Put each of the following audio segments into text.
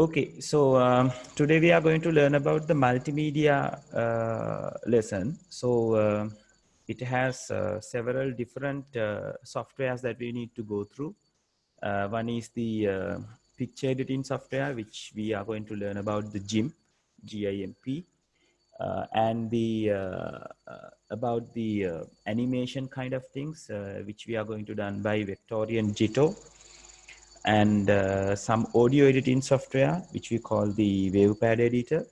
Okay, so today we are going to learn about the multimedia lesson. So it has several different softwares that we need to go through. One is the picture editing software, which we are going to learn about the GIMP, GIMP, and the about the animation kind of things, which we are going to done by Vectorian Jitto, and some audio editing software, which we call the WavePad editor,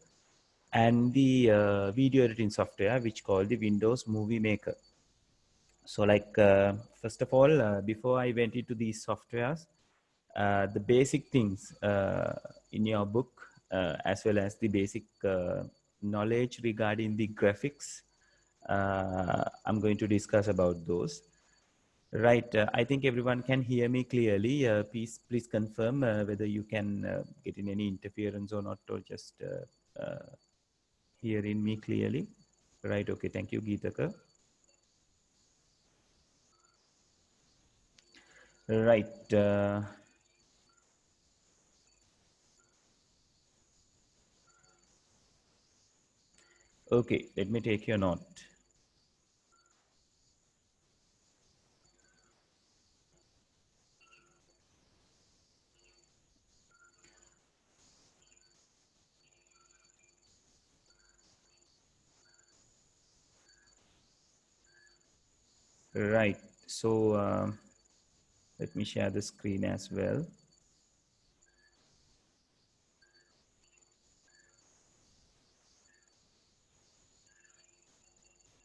and the video editing software, which called the Windows Movie Maker. So like, first of all, before I went into these softwares, the basic things in your book, as well as the basic knowledge regarding the graphics, I'm going to discuss about those. Right. I think everyone can hear me clearly. Please confirm whether you can get in any interference or not, or just hearing me clearly. Right. Okay. Thank you, Geetaka. Right. Okay. Let me take your note. Right. So let me share the screen as well.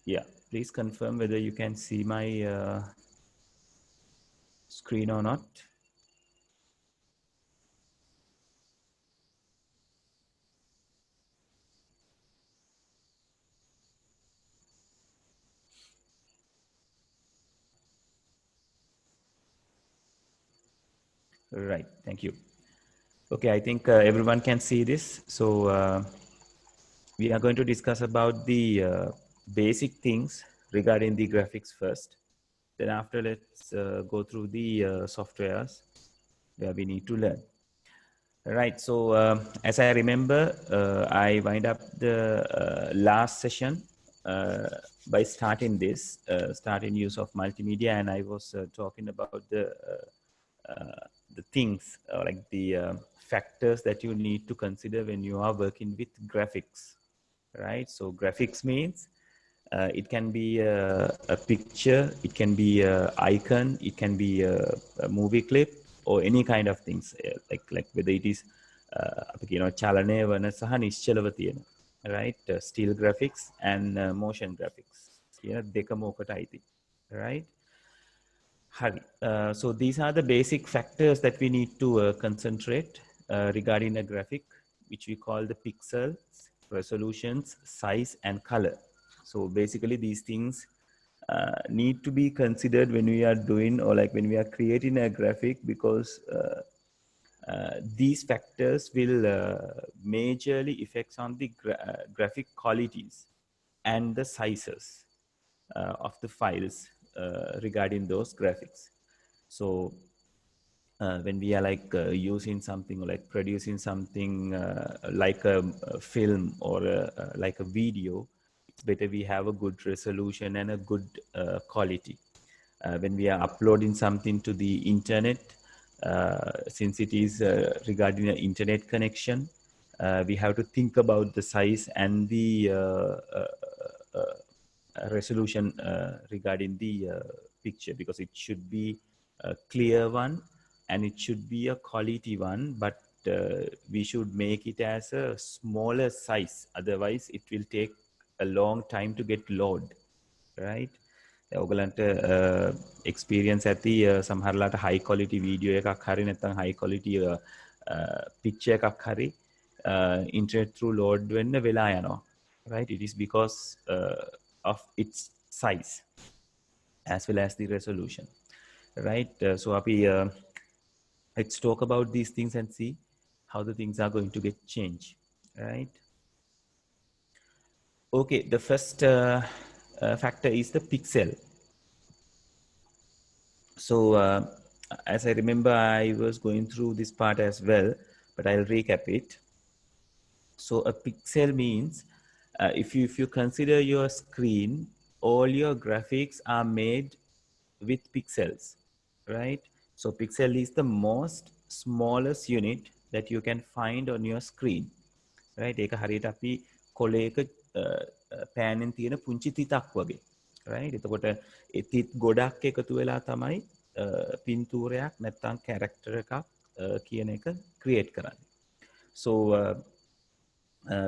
Yeah. Please confirm whether you can see my screen or not. Right. Thank you. Okay. I think everyone can see this. So we are going to discuss about the basic things regarding the graphics first. Then after, let's go through the softwares where we need to learn. Right. So as I remember, I wind up the last session by starting this, starting use of multimedia, and I was talking about the things, like the factors that you need to consider when you are working with graphics. Right. So graphics means it can be a picture, it can be an icon, it can be a movie clip, or any kind of things, like whether it is චලනය වන සහ නිශ්චලව තියෙන, right? Still graphics and motion graphics කියන දෙකම ඔකට අයිති, right? හරි. So these are the basic factors that we need to concentrate regarding a graphic, which we call the pixels, resolutions, size, and color. So basically these things need to be considered when we are doing, or like when we are creating a graphic, because these factors will majorly affect on the graphic qualities and the sizes of the files regarding those graphics. So when we are like using something, or like producing something like a film or like a video, it's better we have a good resolution and a good quality. When we are uploading something to the internet, since it is regarding an internet connection, we have to think about the size and the resolution regarding the picture, because it should be a clear one and it should be a quality one, but we should make it as a smaller size, otherwise it will take a long time to get load, right? ඔයගලන්ට experience ඇති සමහරලාට high quality video එකක් හරි නැත්නම් high quality picture එකක් හරි internet through load වෙන්න වෙලා යනවා, right? It is because of its size as well as the resolution, right? So අපි let's talk about these things and see how the things are going to get changed, right? Okay, the first factor is the pixel. So as I remember, I was going through this part as well. but I'll recap it. So a pixel means if you consider your screen, all your graphics are made with pixels, right? So pixel is the most smallest unit that you can find on your screen, right? ඒක හරියට අපි කොලයක පෑනෙන් තියෙන පුංචි තිතක් වගේ, right? එතකොට ඒ තිත් ගොඩක් එකතු වෙලා තමයි පින්තූරයක් නැත්නම් කැරක්ටර් එකක් කියන එක ක්‍රියේට් කරන්නේ. So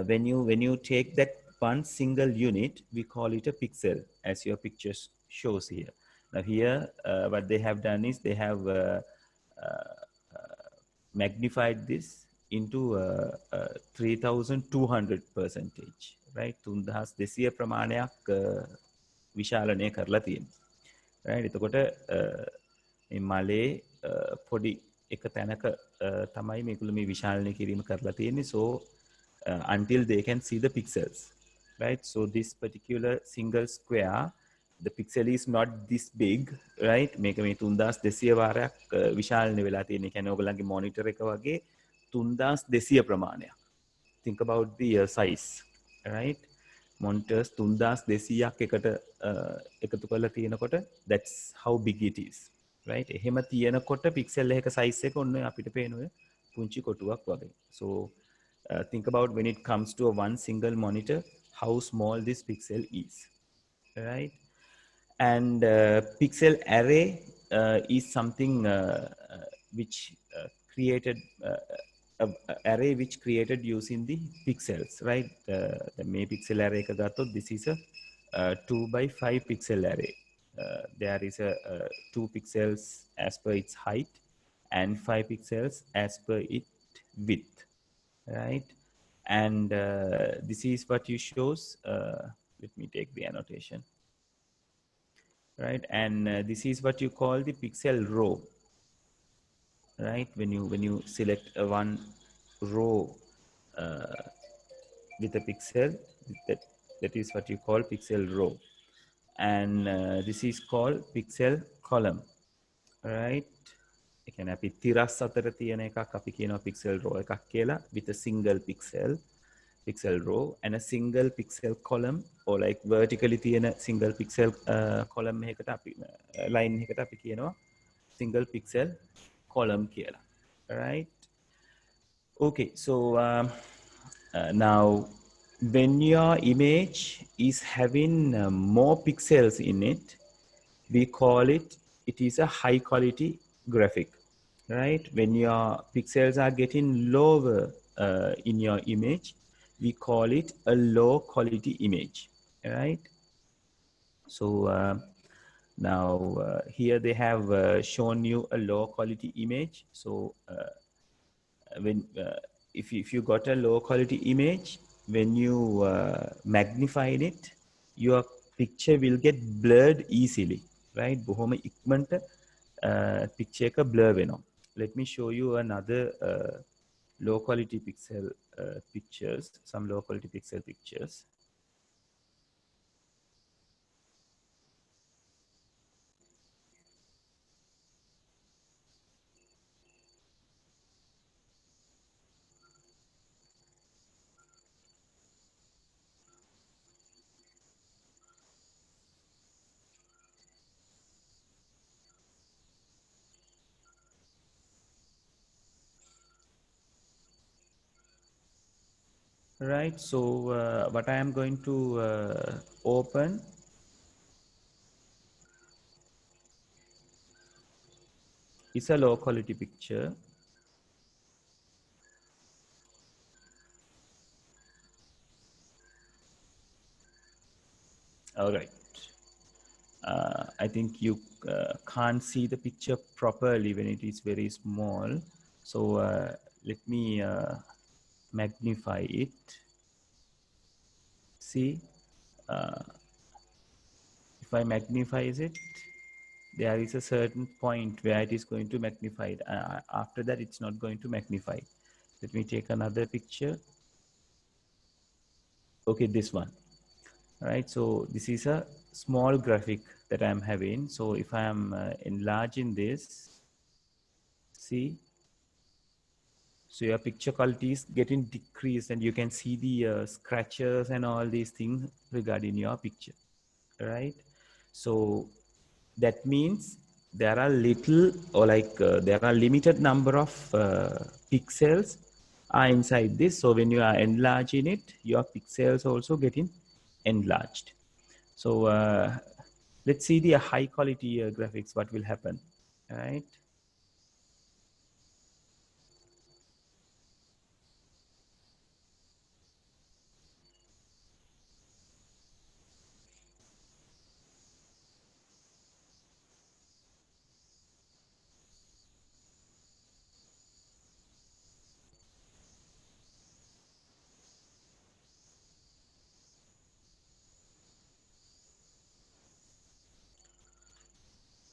when you take that one single unit, we call it a pixel, as your picture shows here. Now here, what they have done is they have magnified this into 3200 percentage, right? 3200 ප්‍රමාණයක් විශාලනය කරලා තියෙනවා. Right? එතකොට මේ මලේ පොඩි එක තැනක තමයි මේගොල්ලෝ මේ විශාලනය කිරීම කරලා තියෙන්නේ. So until they can see the pixels, right? So this particular single square, the pixel is not this big, right? මේක මේ 3200 වාරයක් විශාලනය වෙලා තියෙන. ඒ කියන්නේ ඔයගොල්ලන්ගේ monitor එක වගේ 3200 ප්‍රමාණයක්. Think about the size, right? Monitors 3200ක් එකට එකතු කරලා තියෙනකොට that's how big it is, right? එහෙම තියෙනකොට pixel එකක size එක ඔන්න අපිට පේන ඔය පුංචි කොටුවක් වගේ. So think about when it comes to a one single monitor, how small this pixel is, right? And pixel array is something which created array which created using the pixels, right? The may pixel array එක ගත්තොත් this is a 2 by 5 pixel array. There is a 2 pixels as per its height and 5 pixels as per its width, right? And this is what you shows. Let me take the annotation, right? And this is what you call the pixel row, right? When you select one row with a pixel, that is what you call pixel row. And this is called pixel column, right? ඒ කියන්නේ අපි තිරස් අතර තියෙන එකක් අපි කියනවා pixel row එකක් කියලා, with a single pixel row and a single pixel column, or like vertically තියෙන single pixel column එකකට අපි line එකකට අපි කියනවා single pixel column කියලා, right? Okay, so now when your image is having more pixels in it, we call it is a high quality graphic, right? When your pixels are getting lower in your image, we call it a low quality image, right? So now here they have shown you a low quality image. So when if you got a low quality image, when you magnify it, your picture will get blurred easily, right? බොහොම ඉක්මනට picture එක blur වෙනවා. Let me show you another low quality pixel pictures, some low quality pixel pictures. Right, so what I am going to open is a low quality picture. All right. I think you can't see the picture properly when it is very small. So let me magnify it. See, if I magnify it, there is a certain point where it is going to magnify it. After that, it's not going to magnify. Let me take another picture. Okay, this one. All right, so this is a small graphic that I'm having. So if I am enlarging this, see, So your picture quality is getting decreased, and you can see the scratches and all these things regarding your picture, right? So that means there are little, or like there are limited number of pixels are inside this. So when you are enlarging it, your pixels also getting enlarged. So let's see the high quality graphics, what will happen, right?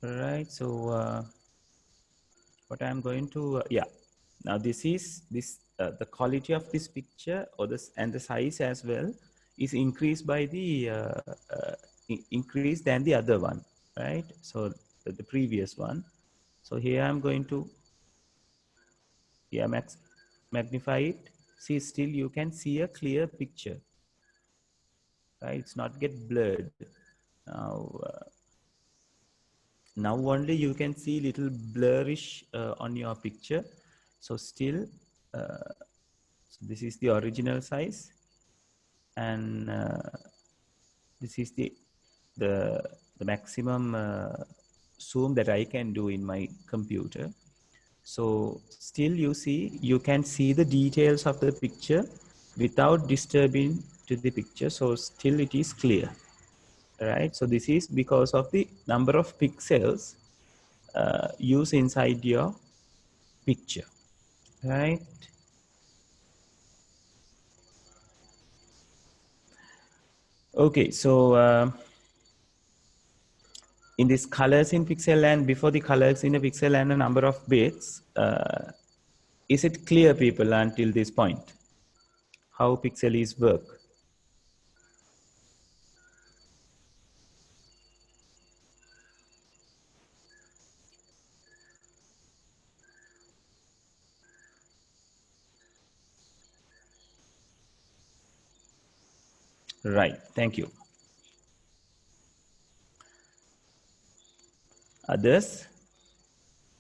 Right. So what I'm going to, yeah. Now this is the quality of this picture, or this, and the size as well, is increased by the increase than the other one, right? So the previous one. So here I'm going to, yeah, magnify it. See, still you can see a clear picture, right? It's not get blurred. Now, now only you can see little blurrish on your picture. So still, so this is the original size, and this is the, the maximum zoom that I can do in my computer. So still you can see the details of the picture without disturbing to the picture. So still it is clear, right? So this is because of the number of pixels used inside your picture, right? Okay, so in this colors in pixel land, before the colors in a pixel land, a number of bits, is it clear, people, until this point, how pixel is work? Right, thank you. Others,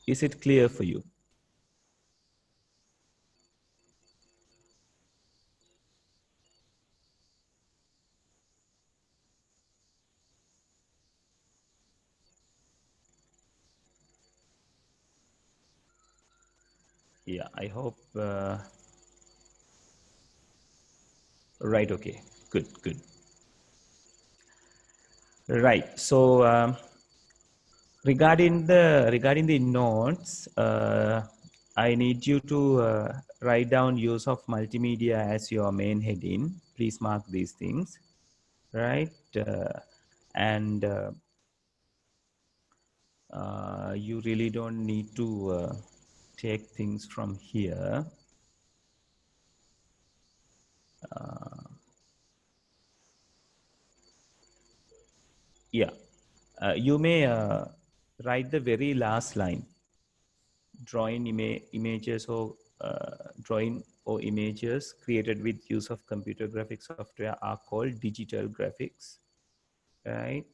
is it clear for you? Yeah, I hope, right, okay, good, good. Right, so regarding the notes, I need you to write down use of multimedia as your main heading. Please mark these things, right? And you really don't need to take things from here. Yeah, you may write the very last line. Drawing images or drawing or images created with use of computer graphics software are called digital graphics, right?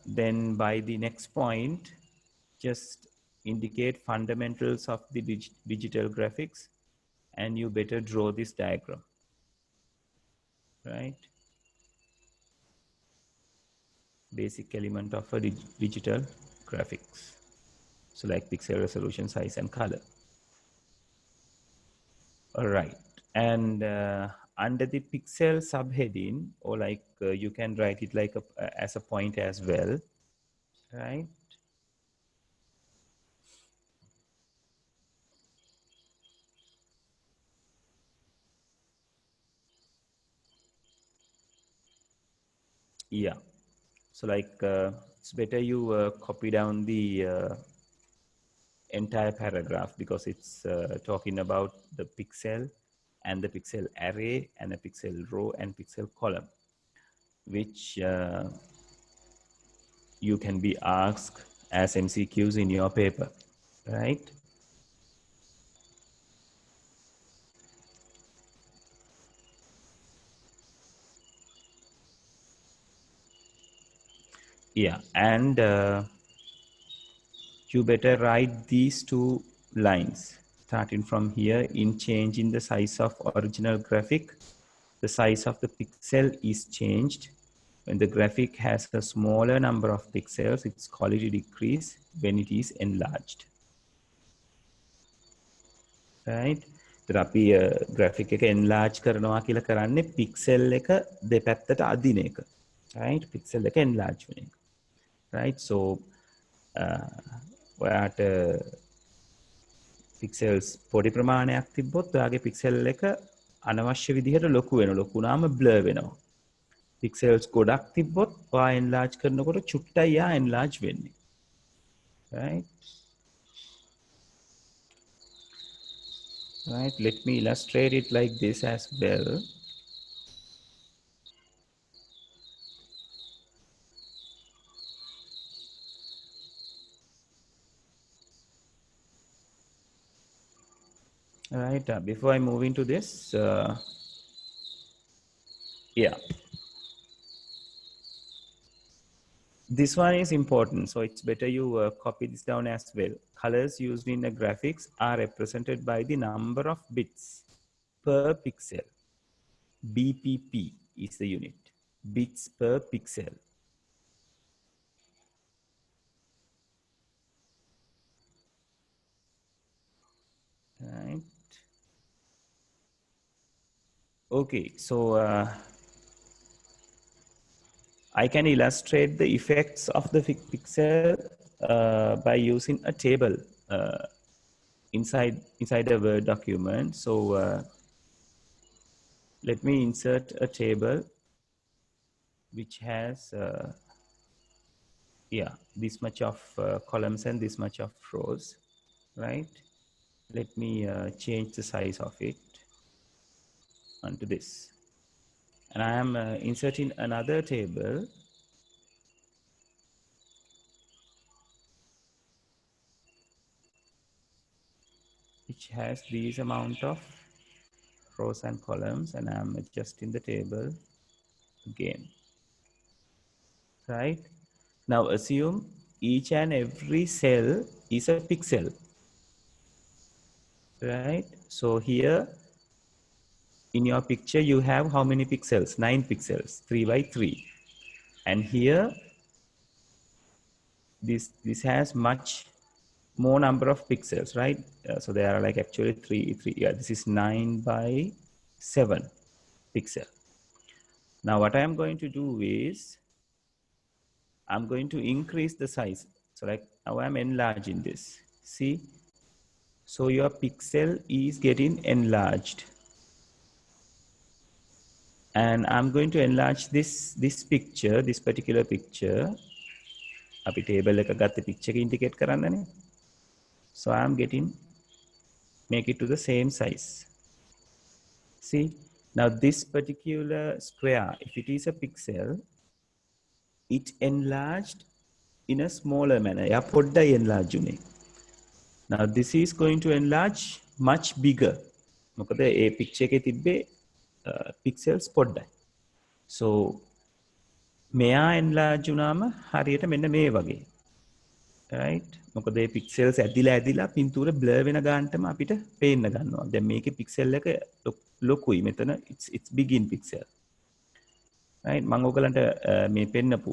Then by the next point, just indicate fundamentals of the digital graphics, and you better draw this diagram, right? Basic element of a digital graphics. So like pixel resolution, size, and color. All right. And under the pixel subheading, or like you can write it like as a point as well, right? Yeah. So like it's better you copy down the entire paragraph, because it's talking about the pixel and the pixel array and a pixel row and pixel column, which you can be asked as MCQs in your paper, right? Yeah, and you better write these two lines starting from here. In changing the size of original graphic, the size of the pixel is changed. When the graphic has a smaller number of pixels, its quality decrease when it is enlarged. Right? तर අපි graphic එක enlarge කරනවා කියලා කරන්නේ pixel එක දෙපැත්තට අදින එක. Right? Pixel එක enlarge වෙන එක. Right? So ඔයාට pixels පොඩි ප්‍රමාණයක් තිබ්බොත් ඔයාගේ pixel එක අනවශ්‍ය විදිහට ලොකු වෙනවා. ලොකු වුණාම blur වෙනවා. Pixels ගොඩක් තිබ්බොත් ඔයා enlarge කරනකොට චුට්ටයි යා enlarge වෙන්නේ. Right? Right, let me illustrate it like this as well. All right, before I move into this, yeah, this one is important, so it's better you copy this down as well. Colors used in the graphics are represented by the number of bits per pixel. BPP is the unit, bits per pixel. Right. Okay, so I can illustrate the effects of the pixel by using a table inside a Word document. So let me insert a table which has yeah, this much of columns and this much of rows, right? Let me change the size of it onto this, and I am inserting another table which has these amount of rows and columns, and I'm adjusting the table again. Right? Now assume each and every cell is a pixel. Right? So here in your picture you have how many pixels? 9 pixels, 3 by 3. And here this has much more number of pixels, right? So there are like actually 3. Yeah, this is 9 by 7 pixel. Now what I am going to do is I'm going to increase the size. So like now I'm enlarging this. See? So your pixel is getting enlarged. And I'm going to enlarge this picture, this particular picture. අපි table එක ගත්ත picture එක indicate කරන්නනේ. So I'm make it to the same size. See? Now this particular square, if it is a pixel, it enlarged in a smaller manner. එයා පොඩ්ඩයි enlarge උනේ. Now this is going to enlarge much bigger. මොකද ඒ picture එකේ තිබ්බේ pixels පොඩ්ඩයි. So මෙයා enlarge වුණාම හරියට මෙන්න මේ වගේ. Right? මොකද මේ pixels ඇදිලා පින්තූර blur වෙන ගානටම අපිට පේන්න ගන්නවා. දැන් මේකේ pixel එක ලොකුයි. මෙතන it's big in pixel. Right? මම ඔයගලන්ට මේ පෙන්නපු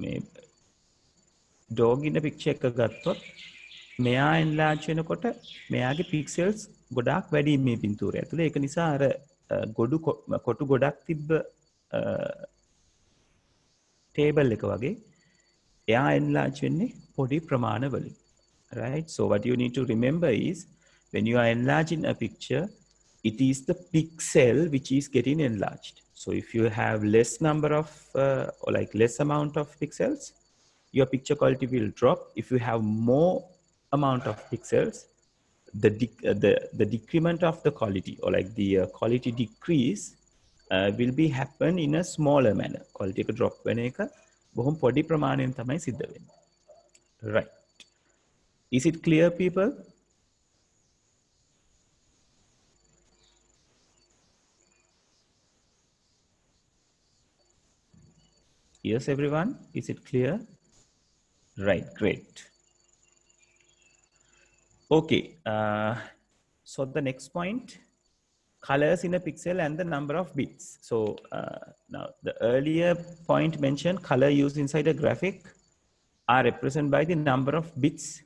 මේ dog in the picture එක ගත්තොත් මෙයා enlarge වෙනකොට මෙයාගේ pixels ගොඩාක් වැඩි මේ පින්තූරය ඇතුලේ. ඒක නිසා අර කොටු ගොඩක් තිබ්බ table එක වගේ එයා enlarge වෙන්නේ පොඩි ප්‍රමාණවලින්. Right? So what you need to remember is when you are enlarging a picture, it is the pixel which is getting enlarged. So if you have less number of or like less amount of pixels, your picture quality will drop. If you have more amount of pixels, the decrement of the quality or like the quality decrease will be happen in a smaller manner. Quality එක drop වෙන එක බොහොම පොඩි ප්‍රමාණයෙන් තමයි සිද්ධ වෙන්නේ. Right. Is it clear, people? Yes, everyone, is it clear? Right, great. Okay, so the next point, colors in a pixel and the number of bits. So now the earlier point mentioned, color used inside a graphic are represented by the number of bits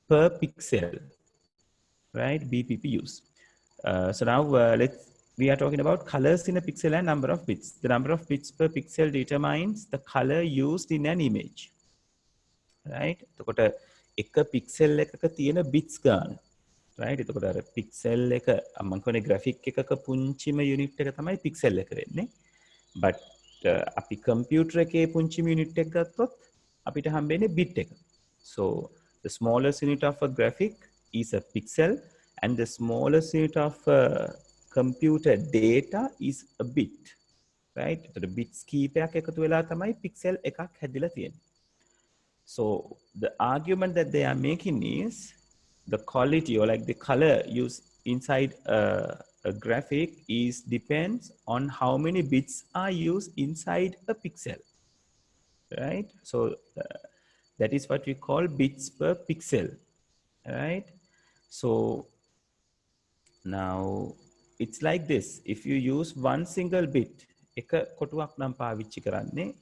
per pixel, right? BPP use. So now we are talking about colors in a pixel and number of bits. The number of bits per pixel determines the color used in an image, right? එතකොට එක pixel එකක තියෙන bits ගාන, right? එතකොට අර pixel එක මම කියන්නේ graphic එකක පුංචිම unit එක තමයි pixel එක වෙන්නේ. But අපි computer එකේ පුංචිම unit එක ගත්තොත් අපිට හම්බෙන්නේ bit එක. So the smallest unit of a graphic is a pixel and the smallest unit of computer data is a bit, right? එතකොට bits කීපයක් එකතු වෙලා තමයි pixel එකක් හැදිලා තියෙන්නේ. So the argument that they are making is the quality or like the color used inside a graphic is depends on how many bits are used inside a pixel, right? So that is what we call bits per pixel, right? So now it's like this. If you use one single bit,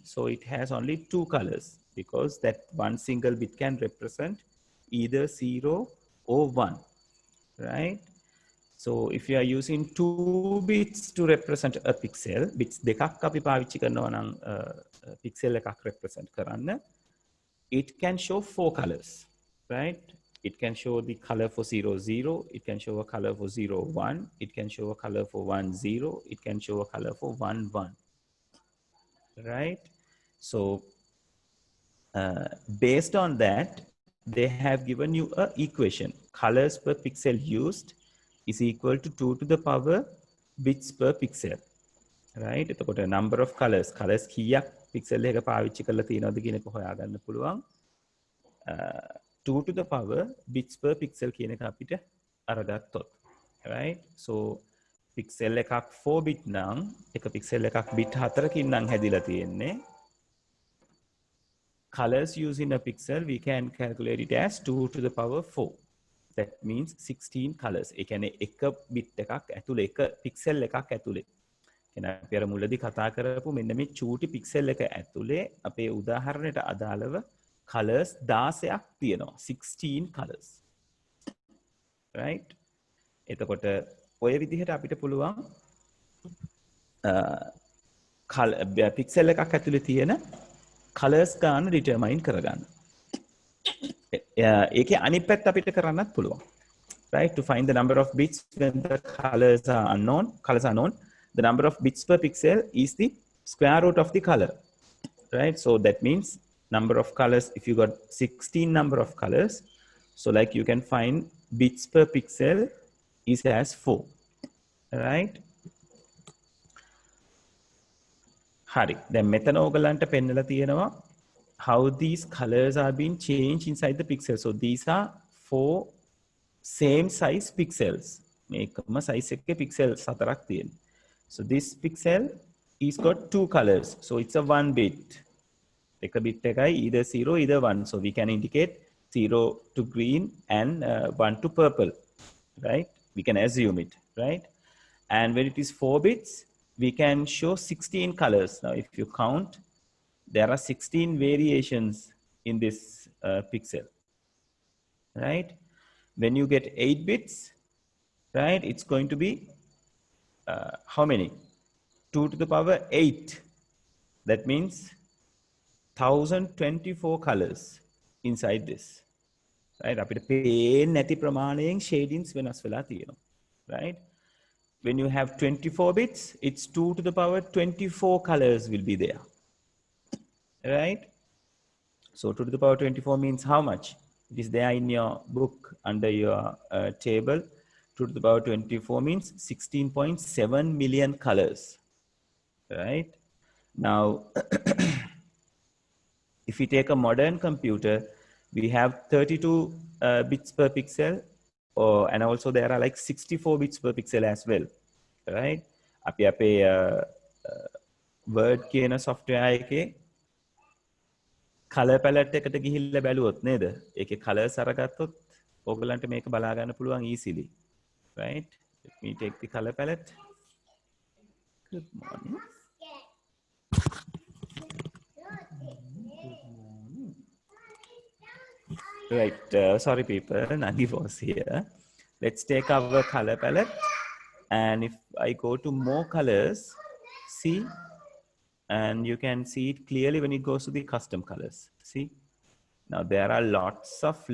so it has only two colors because that one single bit can represent either 0 or 1, right? So if you are using 2 bits to represent a pixel, bits දෙකක් අපි පාවිච්චි කරනවා නම් pixel එකක් represent කරන්න, it can show 4 colors, right? It can show the color for 0, 0. It can show a color for 0, 1. It can show a color for 1, 0. It can show a color for 1, 1. Right? So based on that, they have given you an equation. Colors per pixel used is equal to 2 to the power bits per pixel. Right? එතකොට number of colors කීයක් pixel එක පාවිච්චි කරලා තියෙනවද කියන එක හොයාගන්න පුළුවන්. 2 to the power bits per pixel කියන එක අපිට අරගත්තොත්, right? So pixel එකක් 4 bit නම් එක pixel එකක් bit 4කින් නම් හැදිලා තියෙන්නේ. Colors used in a pixel we can calculate it as 2 to the power 4. That means 16 colors. ඒ කියන්නේ එක bit එකක් ඇතුලේ එක pixel එකක් ඇතුලේ. එන අපි අර මුලදී කතා කරපු මෙන්න මේ චූටි pixel එක ඇතුලේ අපේ උදාහරණයට අදාළව colors 16ක් තියෙනවා. 16 colors. Right? එතකොට ඔය විදිහට අපිට පුළුවන් pixel එකක් ඇතුලේ තියෙන colors ගන්න determine කරගන්න. ඒකේ අනිත් පැත්ත අපිට කරන්නත් පුළුවන්. Right? To find the number of bits when the colors are known, the number of bits per pixel is the square root of the color. Right? So that means number of colors, if you got 16 number of colors, so like you can find bits per pixel is as 4, right? Hari, then මෙතන ඔයගලන්ට පෙන්නලා තියෙනවා how these colors are being changed inside the pixel. So these are 4 same size pixels. මේකම size එකේ pixels 4ක් තියෙනවා. So this pixel is got 2 colors. So it's a 1 bit. එක bit එකයි either 0 either 1. So we can indicate 0 to green and 1 to purple, right? We can assume it, right? And when it is 4 bits, we can show 16 colors. Now if you count, there are 16 variations in this pixel, right? When you get 8 bits, right, it's going to be how many? 2 to the power 8. That means 1024 colors inside this, right? අපිට පේන්නේ නැති ප්‍රමාණයෙන් shadings වෙනස් වෙලා තියෙනවා, right? When you have 24 bits, it's 2 to the power 24 colors will be there, right? So 2 to the power 24 means how much? It is there in your book under your table. 2 to the power 24 means 16.7 million colors, right? Now if we take a modern computer, we have 32 bits per pixel, and also there are like 64 bits per pixel as well, right? අපි අපේ Word කියන software එකේ color palette එකට ගිහිල්ලා බැලුවොත් නේද? ඒකේ colors අරගත්තොත් ඕගලන්ට මේක බලා ගන්න පුළුවන් easily. Right? Let me take the color palette. Good morning. Right, sorry people, Nagi was here. Let's take our color palette, and if I go to more colors, see, and you can see it clearly when it goes to the custom colors. See, now there are lots of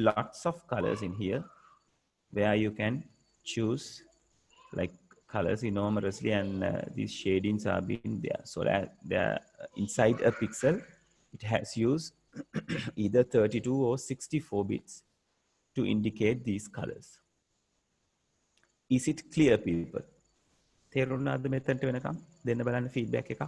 colors in here where you can choose like colors enormously, and these shadings are being there. So that they're inside a pixel, it has used either 32 or 64 bits to indicate these colors. Is it clear, people? තේරුණාද මෙතනට වෙනකම්? දෙන්න බලන්න feedback එකක්.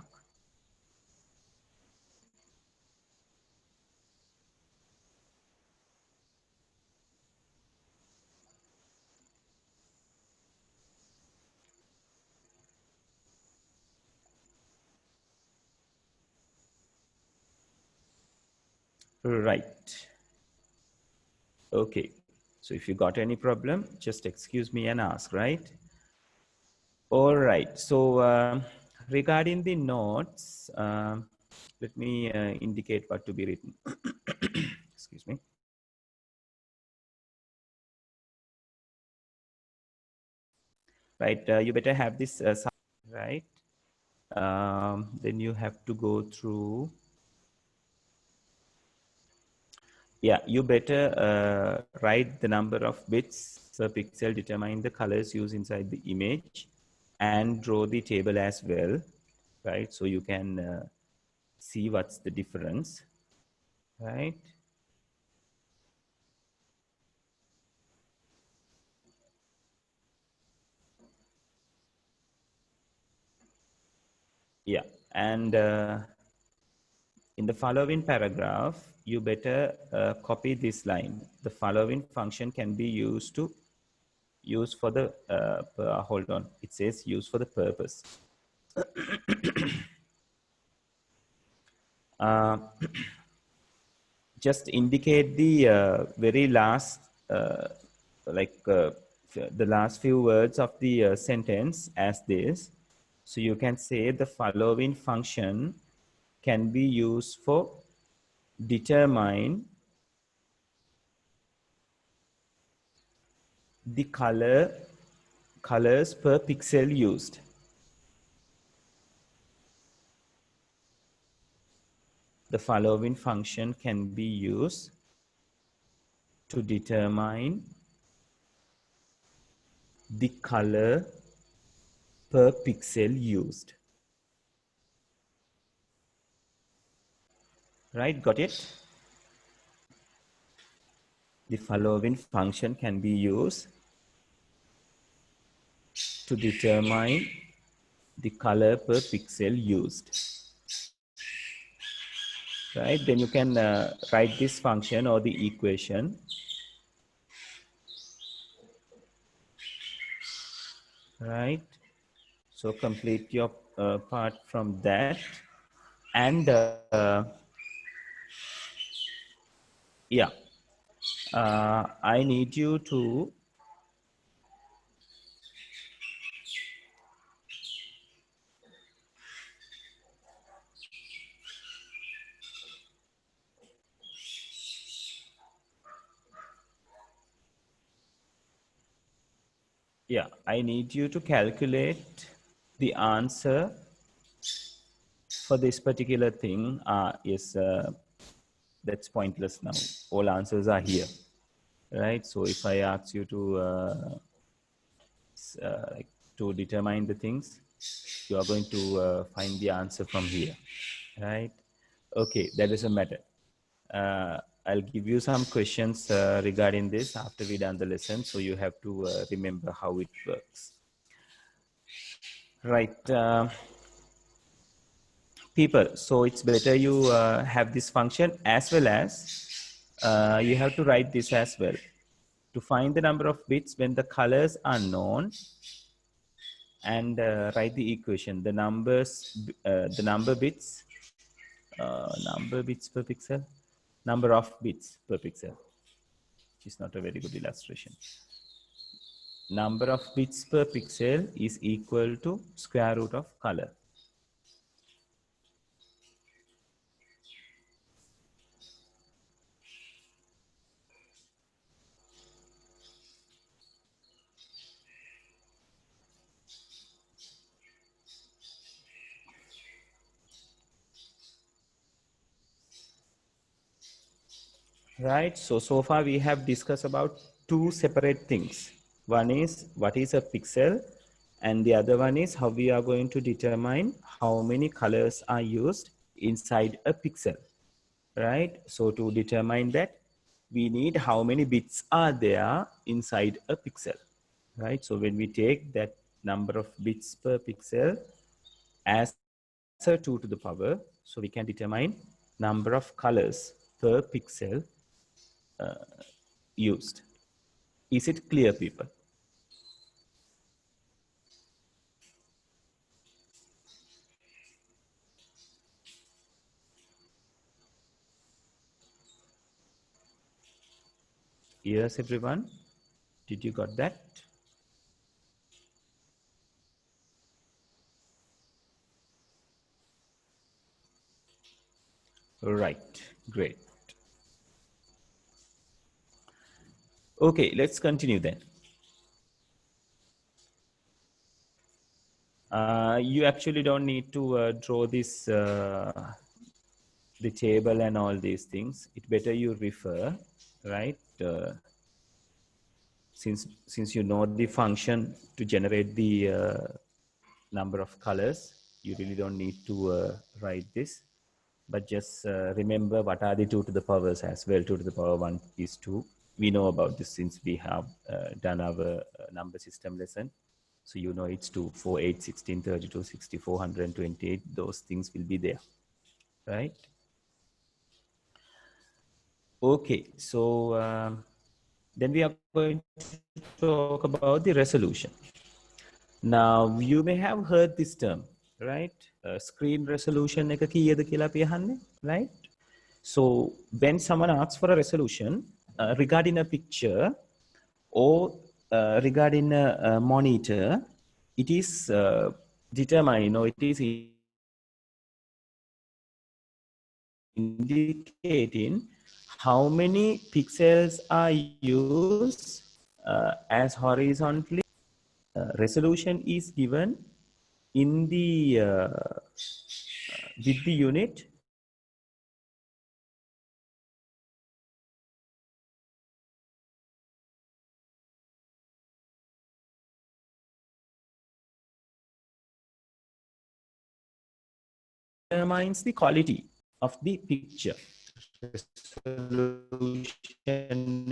Right. Okay. So if you got any problem, just excuse me and ask, right? All right. So regarding the notes, let me indicate what to be written. Excuse me. Right. You better have this, right? Then you have to go through. Yeah, you better write the number of bits per pixel, determine the colors used inside the image, and draw the table as well, right? So you can see what's the difference, right? Yeah, and in the following paragraph, you better copy this line. The following function can be used to use for the, hold on, it says use for the purpose. Just indicate the very last, the last few words of the sentence as this. So you can say the following function can be used for determine the colors per pixel used. The following function can be used to determine the color per pixel used. Right, got it? The following function can be used to determine the color per pixel used. Right, then you can write this function or the equation. Right, so complete your part from that, and yeah, I need you to calculate the answer for this particular thing. Yes, that's pointless now. All answers are here, right? So if I ask you to determine the things, you are going to find the answer from here, right? Okay, that doesn't matter. I'll give you some questions regarding this after we done the lesson, so you have to remember how it works. Right, people, so it's better you have this function, as well as you have to write this as well. To find the number of bits when the colors are known, and write the equation, the number bits per pixel. number of bits per pixel, which is not a very good illustration. Number of bits per pixel is equal to square root of color. Right, so far we have discussed about two separate things. One is what is a pixel, and the other one is how we are going to determine how many colors are used inside a pixel, right? So to determine that, we need how many bits are there inside a pixel, right? So when we take that number of bits per pixel as a 2 to the power, so we can determine number of colors per pixel used. Is it clear, people? Yes, everyone. Did you got that? Right. Great. Okay, let's continue then. You actually don't need to draw this the table and all these things. It better you refer, right? Since you know the function to generate the number of colors, you really don't need to write this. But just remember what are the 2 to the powers as well. 2 to the power 1 is 2. We know about this since we have done our number system lesson. So you know it's 2, 4, 8, 16, 32, 64, 128. Those things will be there, right? Okay, so then we are going to talk about the resolution. Now, you may have heard this term, right? Screen resolution එක කීයද කියලා අපි අහන්නේ, right? So when someone asks for a resolution regarding a picture or regarding a monitor, it is determined, or it is indicating how many pixels are used as horizontally. Resolution is given in the with the unit determines the quality of the picture. Resolution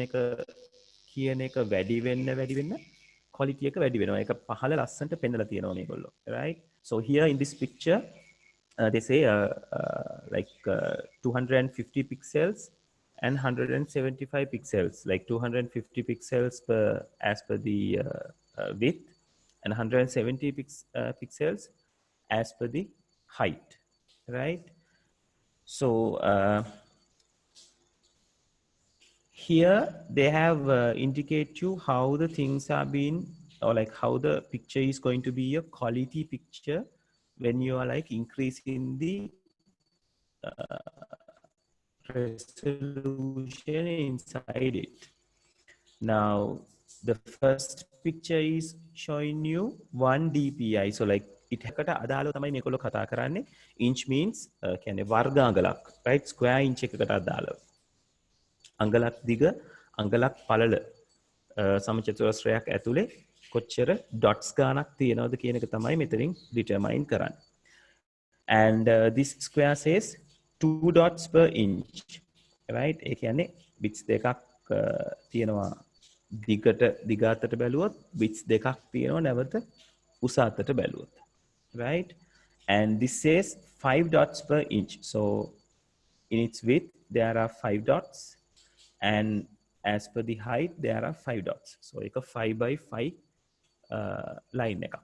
එක කියන එක වැඩි වෙන්න quality එක වැඩි වෙනවා. ඒක පහළ ලස්සනට පෙන්නලා තියෙනවා මේගොල්ලෝ, right? So here in this picture they say like 250 pixels and 175 pixels, like 250 pixels per as per the width, and 170 pixels as per the height, right? So here they have indicate you how the things are being, or like how the picture is going to be a quality picture when you are like increasing the resolution inside it. Now the first picture is showing you 1 dpi, so like it එකට අදාළව තමයි මේගොල්ලෝ කතා කරන්නේ. Inch means කියන්නේ වර්ග අඟලක්, right? Square inch එකකට අදාළව අඟලක් දිග අඟලක් පළල සමචතුරස්‍රයක් ඇතුලේ කොච්චර dots ගානක් තියෙනවද කියන එක තමයි මෙතනින් determine කරන්නේ. And this square says 2 dots per inch, right? ඒ කියන්නේ bits දෙකක් තියෙනවා දිගට දිග අතට බැලුවොත්, bits දෙකක් තියෙනවා නැවත උස අතට බැලුවොත්, right? And this says 5 dots per inch. So in its width there are 5 dots, and as per the height there are 5 dots. So එක 5 by 5 line එකක්,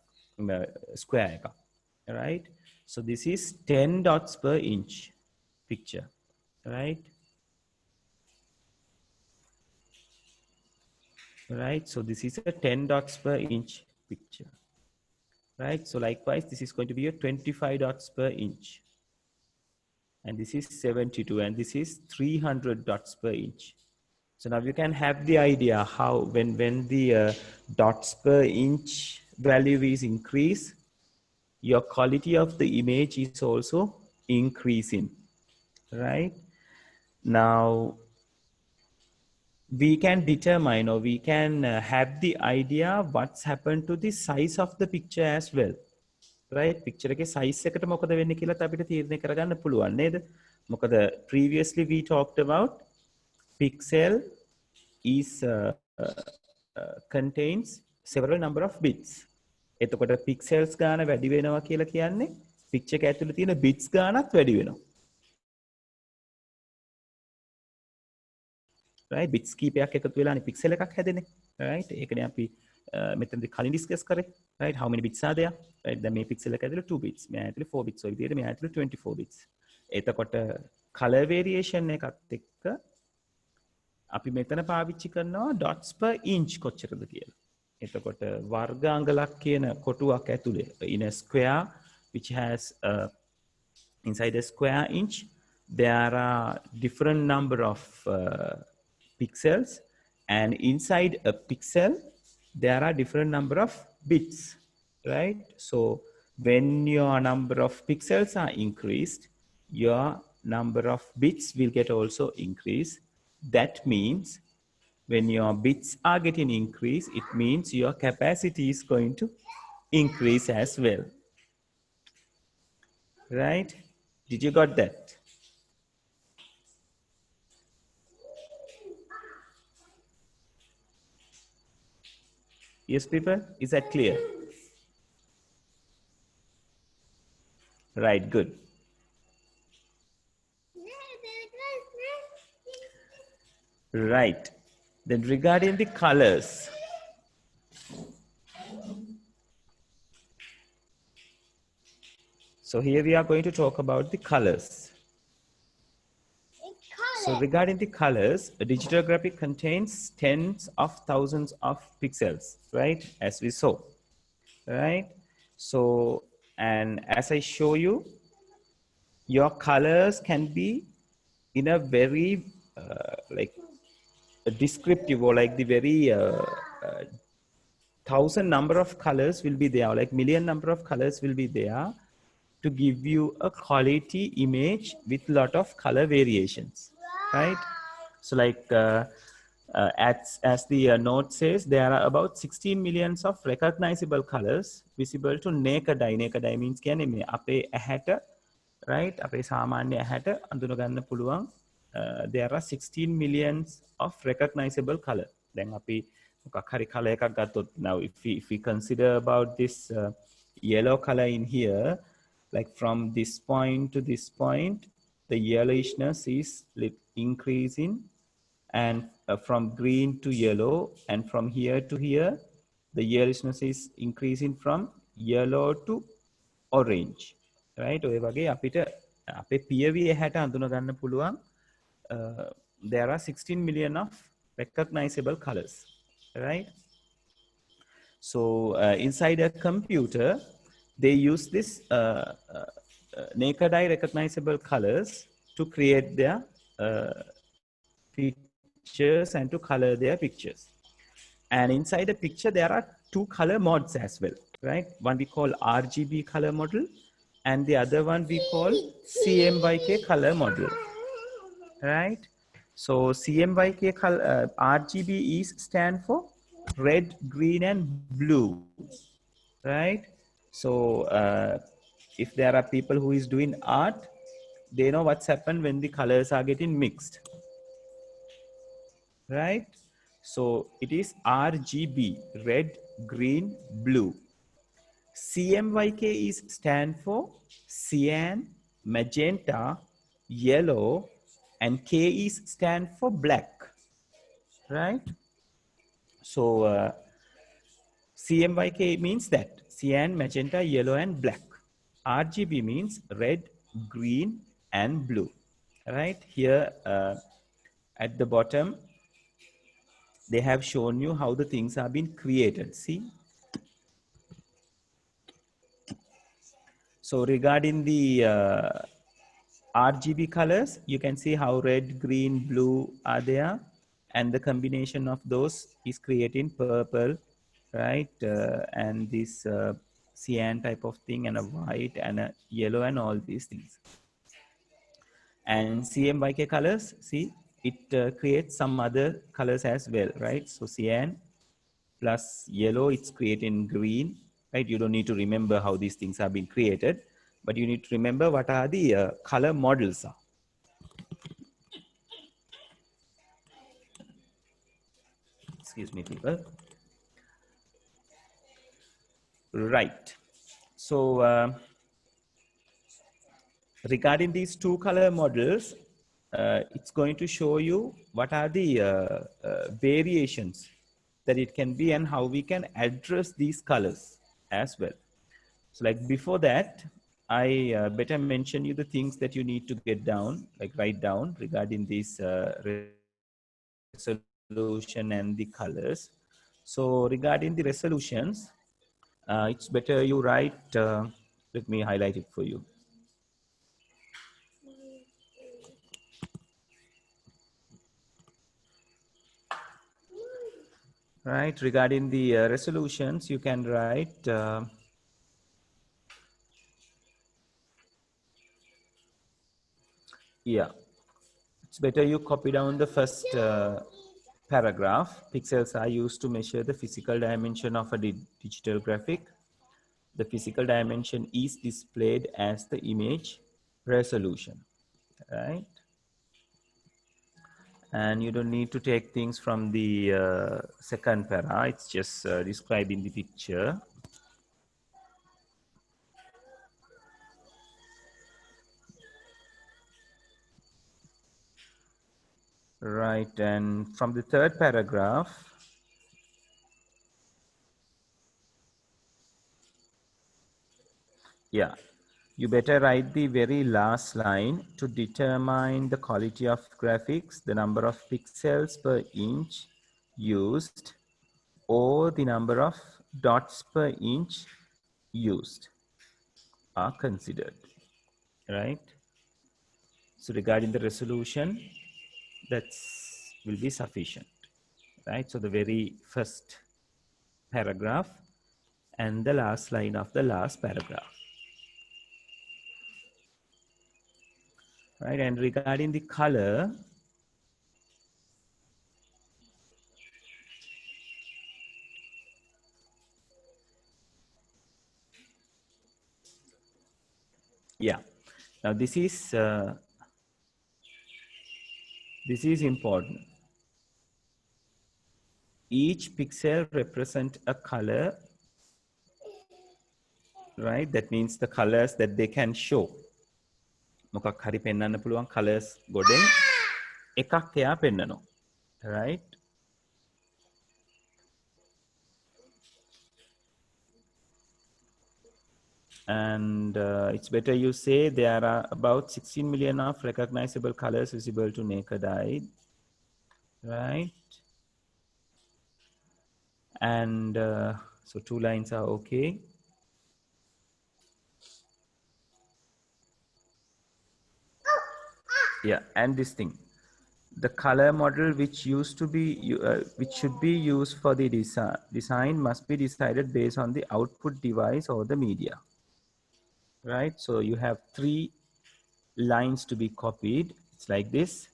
square එකක්, right? So this is 10 dots per inch picture, right? right? So this is a 10 dots per inch picture, right? So likewise, this is going to be a 25 dots per inch. And this is 72, and this is 300 dots per inch. So now you can have the idea how when the dots per inch value is increased, your quality of the image is also increasing, right? Now we can determine, or we can have the idea what's happened to the size of the picture as well, right? Picture එකේ size එකට මොකද වෙන්නේ කියලා අපිට තීරණය කරගන්න පුළුවන් නේද? මොකද previously we talked about pixel is contains several number of bits. එතකොට pixels ගාන වැඩි වෙනවා කියලා කියන්නේ picture එක ඇතුළේ තියෙන bits ගානත් වැඩි වෙනවා. right? bits කීපයක් එකතු වෙලානේ pixel එකක් හැදෙන්නේ, right? ඒකනේ අපි මෙතනදී කලින් discuss කරේ, right? how many bits are there, right? දැන් මේ pixel එක ඇතුළේ 2 bits, මේ ඇතුළේ 4 bits, ඔය විදිහට මේ ඇතුළේ 24 bits. එතකොට color variation එකත් එක්ක අපි මෙතන පාවිච්චි කරනවා dots per inch කොච්චරද කියලා. එතකොට වර්ගාංගලක් කියන කොටුවක් ඇතුලේ in a square which has inside a square inch there are different number of pixels, and inside a pixel there are different number of bits, right? So when your number of pixels are increased, your number of bits will get also increased. That means when your bits are getting increased, it means your capacity is going to increase as well, right? Did you got that? Yes, people, is that clear? Right, good. Right. Then regarding the colors, so here we are going to talk about the colors. So regarding the colors, a digital graphic contains tens of thousands of pixels, right? As we saw, right? So, and as I show you, your colors can be in a very like a descriptive, or like the very thousand number of colors will be there, like million number of colors will be there to give you a quality image with lot of color variations, right? So like as the note says, there are about 16 millions of recognizable colors visible to naked eye. Naked eye means කියන්නේ මේ අපේ ඇහැට, right? අපේ සාමාන්‍ය ඇහැට අඳුන ගන්න පුළුවන්. There are 16 millions of recognizable color. දැන් අපි මොකක් හරි color එකක් ගත්තොත්, now if we consider about this yellow color in here, like from this point to this point, the yellowishness is increasing, and from green to yellow, and from here to here, the yellowishness is increasing from yellow to orange, right? ඔය වගේ අපිට අපේ පියවි හැට අඳුන ගන්න පුළුවන් there are 16 million of recognizable colors, right? So inside a computer, they use this naked eye recognizable colors to create their pictures and to color their pictures. And inside a picture, there are two color modes as well, right? One we call Rgb color model, and the other one we call Cmyk color model, right? So Cmyk color, Rgb is stand for red, green, and blue, right? So if there are people who is doing art, they know what's happened when the colors are getting mixed, right? So it is Rgb, red, green, blue. Cmyk is stand for cyan, magenta, yellow, and K is stand for black, right? So Cmyk means that cyan, magenta, yellow, and black. Rgb means red, green, and blue, right? Here at the bottom, they have shown you how the things are being created. See? So regarding the RGB colors, you can see how red, green, blue are there. And the combination of those is creating purple, right? And this cyan type of thing, and a white and a yellow, and all these things. And Cmyk colors, see, it creates some other colors as well, right? So cyan plus yellow, it's creating green, right? You don't need to remember how these things have been created, but you need to remember what are the color models are. Excuse me, people. Right. So regarding these two color models, it's going to show you what are the variations that it can be and how we can address these colors as well. So like before that, I better mention you the things that you need to get down, like write down regarding this resolution and the colors. So regarding the resolutions, it's better you write, let me highlight it for you. Right, regarding the resolutions, you can write yeah, it's better you copy down the first paragraph. Pixels are used to measure the physical dimension of a digital graphic. The physical dimension is displayed as the image resolution, right? And you don't need to take things from the second para, it's just describing the picture. Right, and from the third paragraph, yeah, you better write the very last line: to determine the quality of graphics, the number of pixels per inch used or the number of dots per inch used are considered, right? So regarding the resolution, that's will be sufficient, right? So the very first paragraph and the last line of the last paragraph, right? And regarding the color, yeah. Now this is important. Each pixel represent a color, right? That means the colors that they can show. මොකක් හරි පෙන්වන්න පුළුවන් colors ගොඩෙන් එකක් එයා පෙන්වනවා, right? And it's better you say there are about 16 million of recognizable colors visible to naked eye, right? And so 2 lines are okay. Yeah, and this thing, the color model which used to be which should be used for the design must be decided based on the output device or the media, right? So you have 3 lines to be copied. It's like this: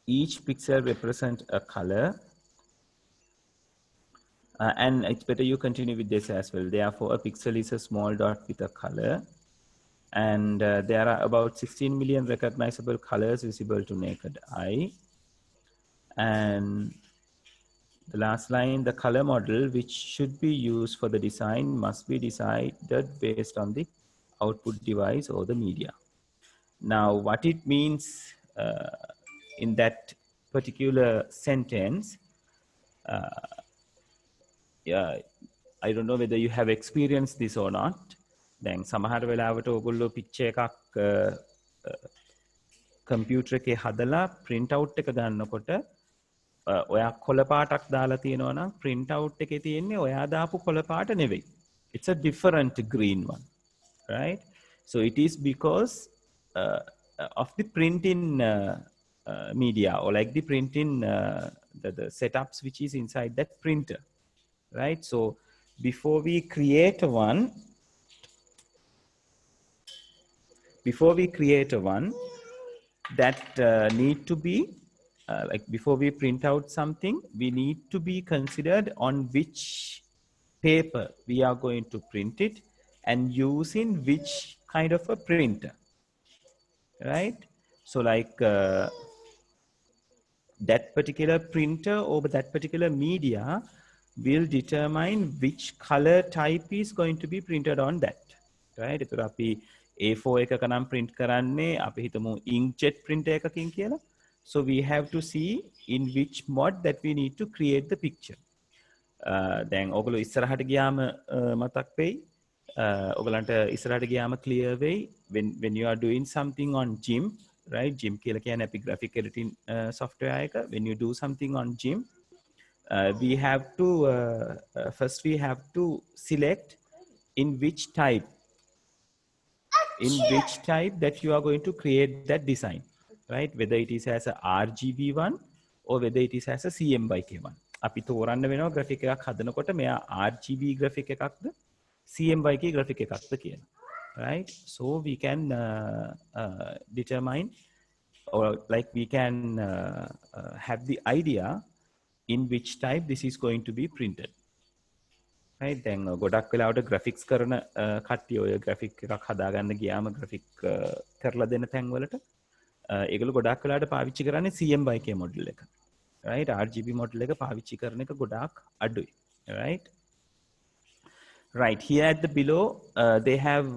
each pixel represents a color, and it's better you continue with this as well. Therefore a pixel is a small dot with a color, and there are about 16 million recognizable colors visible to naked eye. And the last line, the color model which should be used for the design must be decided based on the output device or the media. Now, what it means in that particular sentence, yeah, I don't know whether you have experienced this or not. දැන් සමහර වෙලාවට ඔයගොල්ලෝ picture එකක් computer එකේ හදලා print out එක ගන්නකොට ඔයා කොළ පාටක් දාලා තියෙනවා නම් print out එකේ තියෙන්නේ ඔයා දාපු කොළ පාට නෙවෙයි. It's a different green one, right? So it is because uh, of the printing media, or like the printing the setups which is inside that printer, right? So before we create a one that need to be like before we print out something, we need to be considered on which paper we are going to print it and using which kind of a printer, right? So like that particular printer or that particular media will determine which color type is going to be printed on that, right? එතකොට අපි A4 එකක නම් print කරන්නේ අපි හිතමු inkjet printer එකකින් කියලා. So we have to see in which mode that we need to create the picture. දැන් ඔයගොල්ලෝ ඉස්සරහට ගියාම මතක් වෙයි. ඔයගලන්ට ඉස්සරහට ගියාම clear වෙයි when you are doing something on GIMP, right? GIMP කියලා කියන්නේ අපි graphic editing software එක. When you do something on GIMP, we have to first we have to select in which type that you are going to create that design, right? Whether it is as a RGB one or whether it is as a Cmyk one. අපි තෝරන්න වෙනවා graphic එකක් හදනකොට මෙයා RGB graphic එකක්ද Cmyk graphic එකක්ද කියලා, right? So we can determine, or like we can have the idea in which type this is going to be printed, right? දැන් ගොඩක් වෙලාවට graphics කරන කට්ටිය ඔය graphic එකක් හදාගන්න ගියාම graphic කරලා දෙන තැන් වලට ඒගොල්ලෝ ගොඩක් වෙලාවට පාවිච්චි කරන්නේ Cmyk model එක, right? RGB model එක පාවිච්චි කරන එක ගොඩාක් අඩුයි, right? Right, here at the below, they have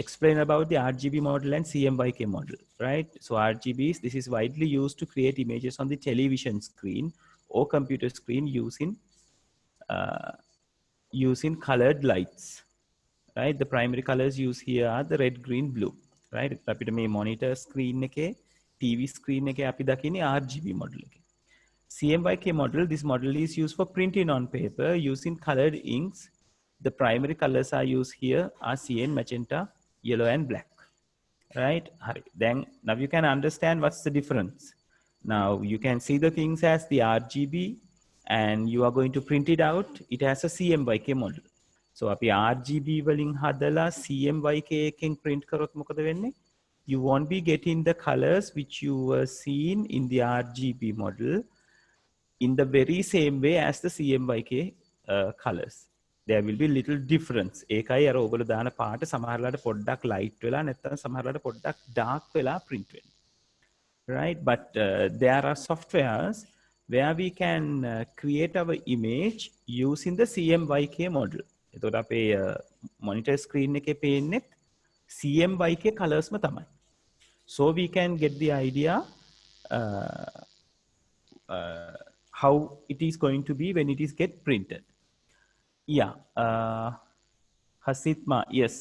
explained about the RGB model and Cmyk model, right? So RGBs, this is widely used to create images on the television screen or computer screen using colored lights, right? The primary colors used here are the red, green, blue, right? අපිට මේ monitor screen එකේ TV screen එකේ අපි දකින්නේ RGB model එකේ. Cmyk model, this model is used for printing on paper using colored inks. The primary colors are used here are cyan, magenta, yellow and black, right? Then now you can understand what's the difference. Now you can see the things as the RGB and you are going to print it out. It has a Cmyk model. So අපි RGB වලින් හදලා Cmyk එකෙන් print කරොත් මොකද වෙන්නේ? You won't be getting the colors which you were seen in the RGB model in the very same way as the Cmyk colors. There will be little difference. ඒකයි අර ඔයගොල්ලෝ දාන පාට සමහරලාට පොඩ්ඩක් light වෙලා නැත්නම් සමහරලාට පොඩ්ඩක් dark වෙලා print වෙනවා. Right? But there are softwares where we can create our image using the Cmyk model. එතකොට අපේ monitor screen එකේ පේන්නේ Cmyk colorsම තමයි. So we can get the idea how it is going to be when it is get printed. Yeah, Hasitma, yes,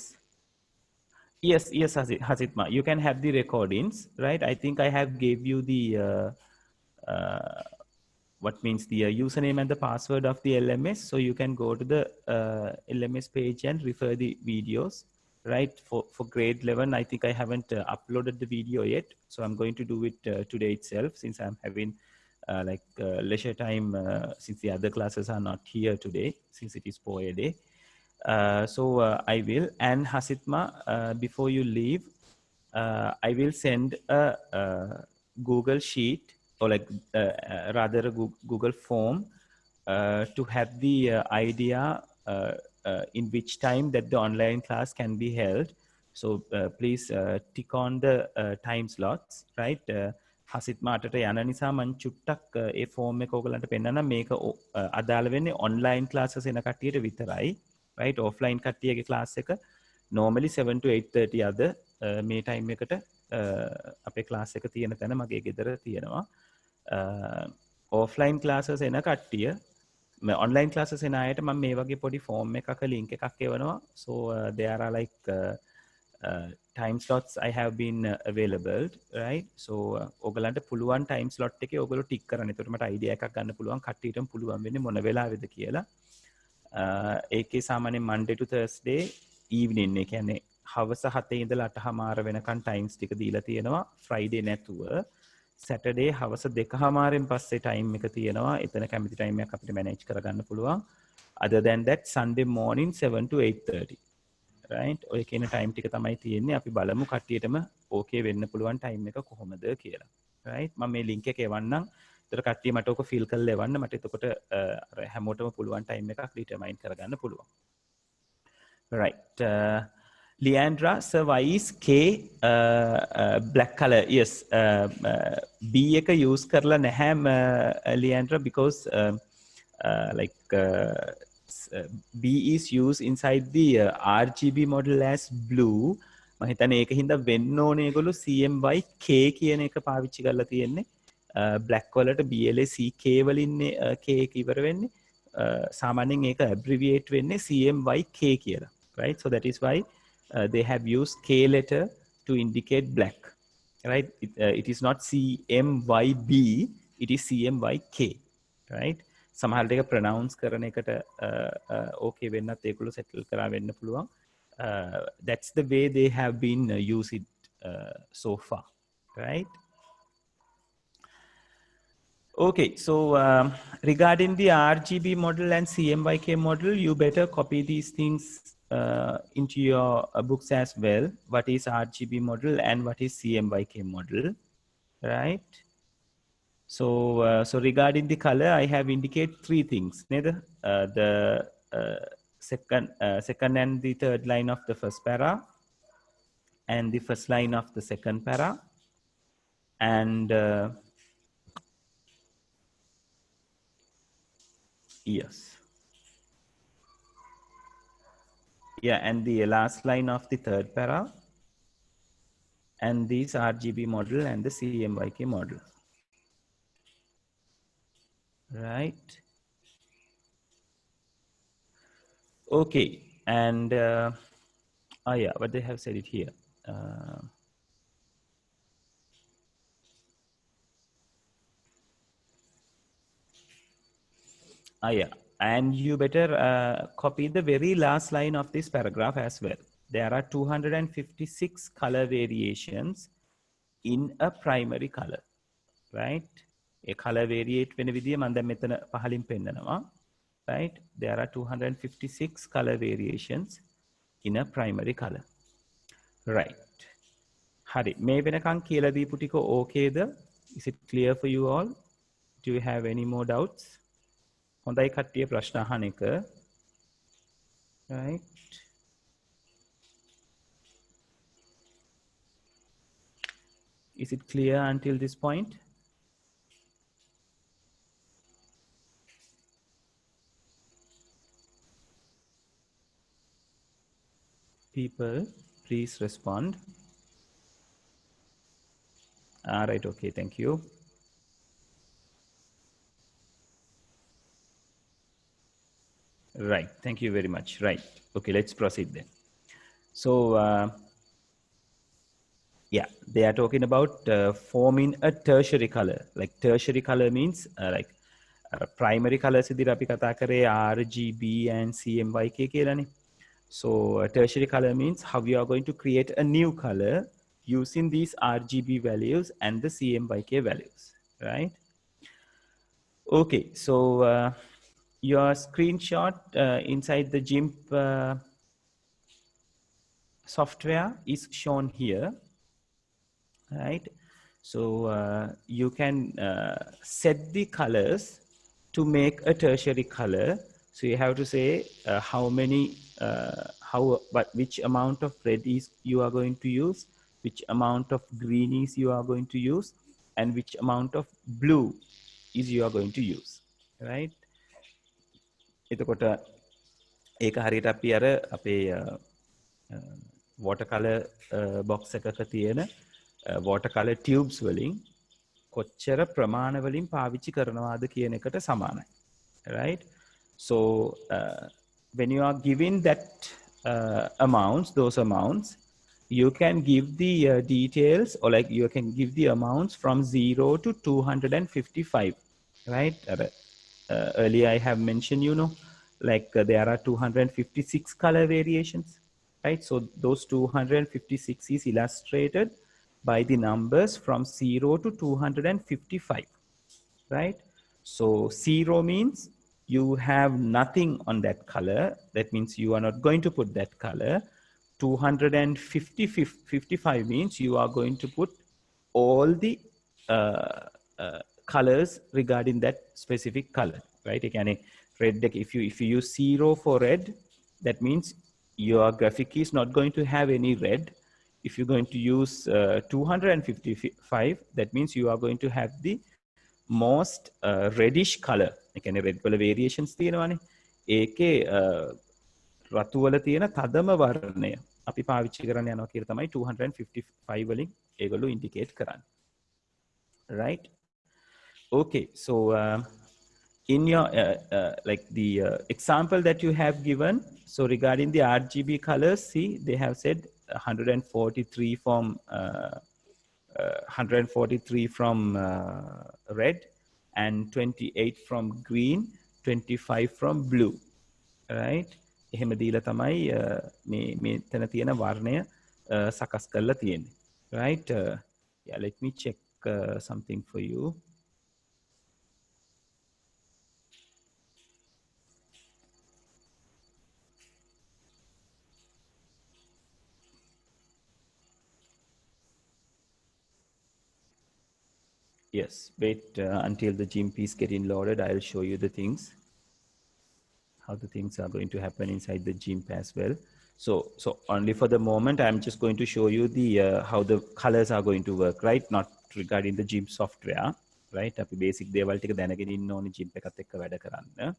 Hasitma, you can have the recordings, right? I think I have gave you the what means the username and the password of the LMS, so you can go to the LMS page and refer the videos, right? For grade 11, I think I haven't uploaded the video yet, so I'm going to do it today itself, since I'm having leisure time since the other classes are not here today, since it is Poya day. So I will, and Hasitma, before you leave, I will send a Google sheet, or like rather a Google form to have the idea in which time that the online class can be held. So please tick on the time slots, right? හසිත්මාටට යන නිසා මං චුට්ටක් ඒ form එක ඔයගලන්ට පෙන්නන්න. මේක අදාළ වෙන්නේ ඔන්ලයින් ක්ලාසස් එන කට්ටියට විතරයි, right? ඔෆ්ලයින් කට්ටියගේ ක්ලාස් එක normally 7 to 8:30 අද මේ ටයිම් එකට අපේ ක්ලාස් එක තියෙන තැන මගේ ගෙදර තියෙනවා. ඔෆ්ලයින් ක්ලාසස් එන කට්ටිය online classes එන අයට මම මේ වගේ පොඩි ෆෝම් එකක link එකක් එවනවා. So there are like time slots I have been available, right? So ඔයගලන්ට පුළුවන් time slot එකේ ඔයගොල්ලෝ ටික් කරන්න. එතකොට මට idea එකක් ගන්න පුළුවන් කට්ටියටම පුළුවන් වෙන්නේ මොන වෙලාවෙද කියලා. ඒකේ සාමාන්‍යයෙන් Monday to Thursday evening ඒ කියන්නේ හවස 7 ඉඳලා 8:00 වෙනකන් times ටික දීලා තියෙනවා. Friday නැතුව Saturday හවස 2:00 පස්සේ time එක තියෙනවා. එතන කැමති time එකක් අපිට manage කරගන්න පුළුවන්. Other than that Sunday morning 7 to 8:30. right? ඔය කියන time ටික තමයි තියෙන්නේ. අපි බලමු කට්ටියටම okay වෙන්න පුළුවන් time එක කොහොමද කියලා. right? මම මේ link එක එවන්නම්. ඒතර කට්ටිය මට ඔක fill කරලා එවන්න. මට එතකොට අර හැමෝටම පුළුවන් time එකක් determine කරගන්න පුළුවන්. right. Leandra, sir, why is K black color? Yes, B එක use කරලා නැහැ Leandra, because like B is used inside the RGB model as blue. මම හිතන්නේ ඒක හින්දා වෙන්න ඕනේ ඒගොල්ලෝ Cmyk කියන එක පාවිච්චි කරලා තියෙන්නේ. black වලට BLA CK වලින් K එක ඉවර වෙන්නේ. සාමාන්‍යයෙන් ඒක abbreviate වෙන්නේ Cmyk කියලා. right? So that is why they have used K letter to indicate black. right? It is not CMYB, it is CMYK. right? සමහරට එක ප්‍රනවුන්ස් කරන එකට ඕකේ වෙන්නත් ඒගොල්ලෝ සෙටල් කරා වෙන්න පුළුවන්. That's the way they have been used it so far, right? Okay, so regarding the RGB model and Cmyk model, you better copy these things into your books as well. What is RGB model and what is Cmyk model, right? So, so regarding the color, I have indicated three things. Neither the second and the third line of the first para, and the first line of the second para, and yes, yeah, and the last line of the third para, and these RGB model and the Cmyk model. Right. Okay, and oh yeah, but they have said it here. Yeah, and you better copy the very last line of this paragraph as well. There are 256 color variations in a primary color, right? A color variate වෙන විදිය මම දැන් මෙතන පහලින් පෙන්නනවා. right? There are 256 color variations in a primary color. right. හරි. මේ වෙනකන් කියලා දීපු ටික ඕකේද? Is it clear for you all? Do you have any more doubts? හොඳයි කට්ටිය ප්‍රශ්න අහන එක. right. Is it clear until this point? People, please respond. All right, okay, thank you. Right, thank you very much. Right, okay, let's proceed then. So, yeah, they are talking about forming a tertiary color. Like tertiary color means like primary colors ඉදිරිය අපි කතා කරේ RGB and CMYK කියලානේ. So tertiary color means how you are going to create a new color using these RGB values and the Cmyk values, right? Okay, so your screenshot inside the GIMP software is shown here, right? So you can set the colors to make a tertiary color. So you have to say how many, which amount of red is you are going to use, which amount of green is you are going to use, and which amount of blue is you are going to use, right? එතකොට ඒක හරියට අපි අර අපේ watercolor box එකක තියෙන watercolor tubes වලින් කොච්චර ප්‍රමාණ වලින් පාවිච්චි කරනවාද කියන එකට සමානයි, right? So when you are giving that those amounts, you can give the details, or like you can give the amounts from 0 to 255, right? Earlier I have mentioned, like there are 256 color variations, right? So those 256 is illustrated by the numbers from 0 to 255, right? So 0 means you have nothing on that color. That means you are not going to put that color. 255 means you are going to put all the uh, colors regarding that specific color, right? Red, if you use 0 for red, that means your graphic is not going to have any red. If you're going to use 255, that means you are going to have the most reddish color. එකන red වල variations තියෙනවානේ. ඒකේ රතු වල තියෙන තදම වර්ණය අපි පාවිච්චි කරන්න යනවා කියලා තමයි 255 වලින් ඒගොල්ලෝ indicate කරන්නේ. Right? Okay, so in your like the example that you have given, so regarding the RGB colors, see they have said 143 from 143 from red, and 28 from green, 25 from blue, right? එහෙම දීලා තමයි මෙතන තියෙන වර්ණය සකස් කරලා තියෙන්නේ, right? Yeah, let me check something for you. Yes, wait until the GIMP is getting loaded. I'll show you the things, how the things are going to happen inside the GIMP as well. So only for the moment, I'm just going to show you the how the colors are going to work, right? Not regarding the GIMP software, right? අපි basic දේවල් ටික දැනගෙන ඉන්න ඕනේ GIMP එකත් එක්ක වැඩ කරන්න.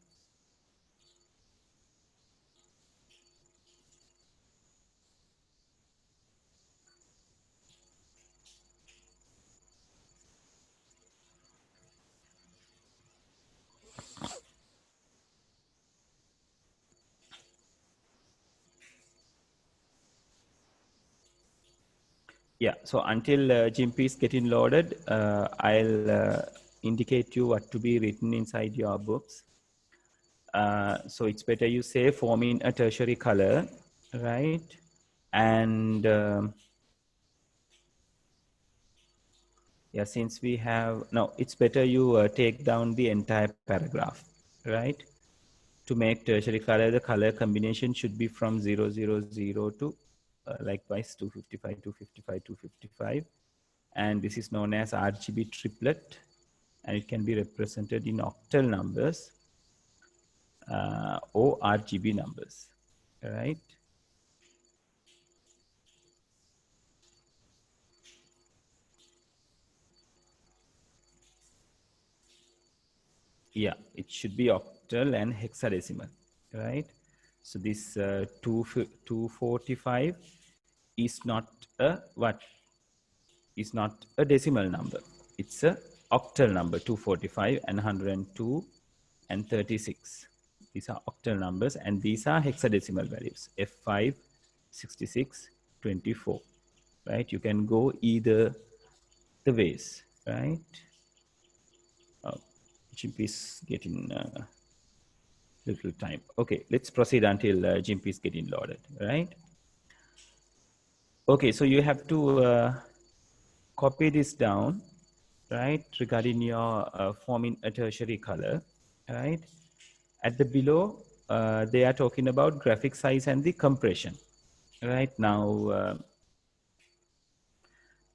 Yeah, so until GIMP is getting loaded, I'll indicate you what to be written inside your books. So it's better you say forming a tertiary color, right? And yeah, since we have, now it's better you take down the entire paragraph, right? To make tertiary color, the color combination should be from 000 to likewise 255, 255, 255. And this is known as RGB triplet, and it can be represented in octal numbers or RGB numbers, right? Yeah, it should be octal and hexadecimal, right? So this 245 is not a what? Is not a decimal number. It's a octal number, 245 and 102 and 36. These are octal numbers, and these are hexadecimal values, F5, 66, 24, right? You can go either the ways, right? GIMP is getting little time. Okay, let's proceed until GIMP is getting loaded, right? Okay, so you have to copy this down, right? Regarding your forming a tertiary color, right? At the below, they are talking about graphic size and the compression, right? Now,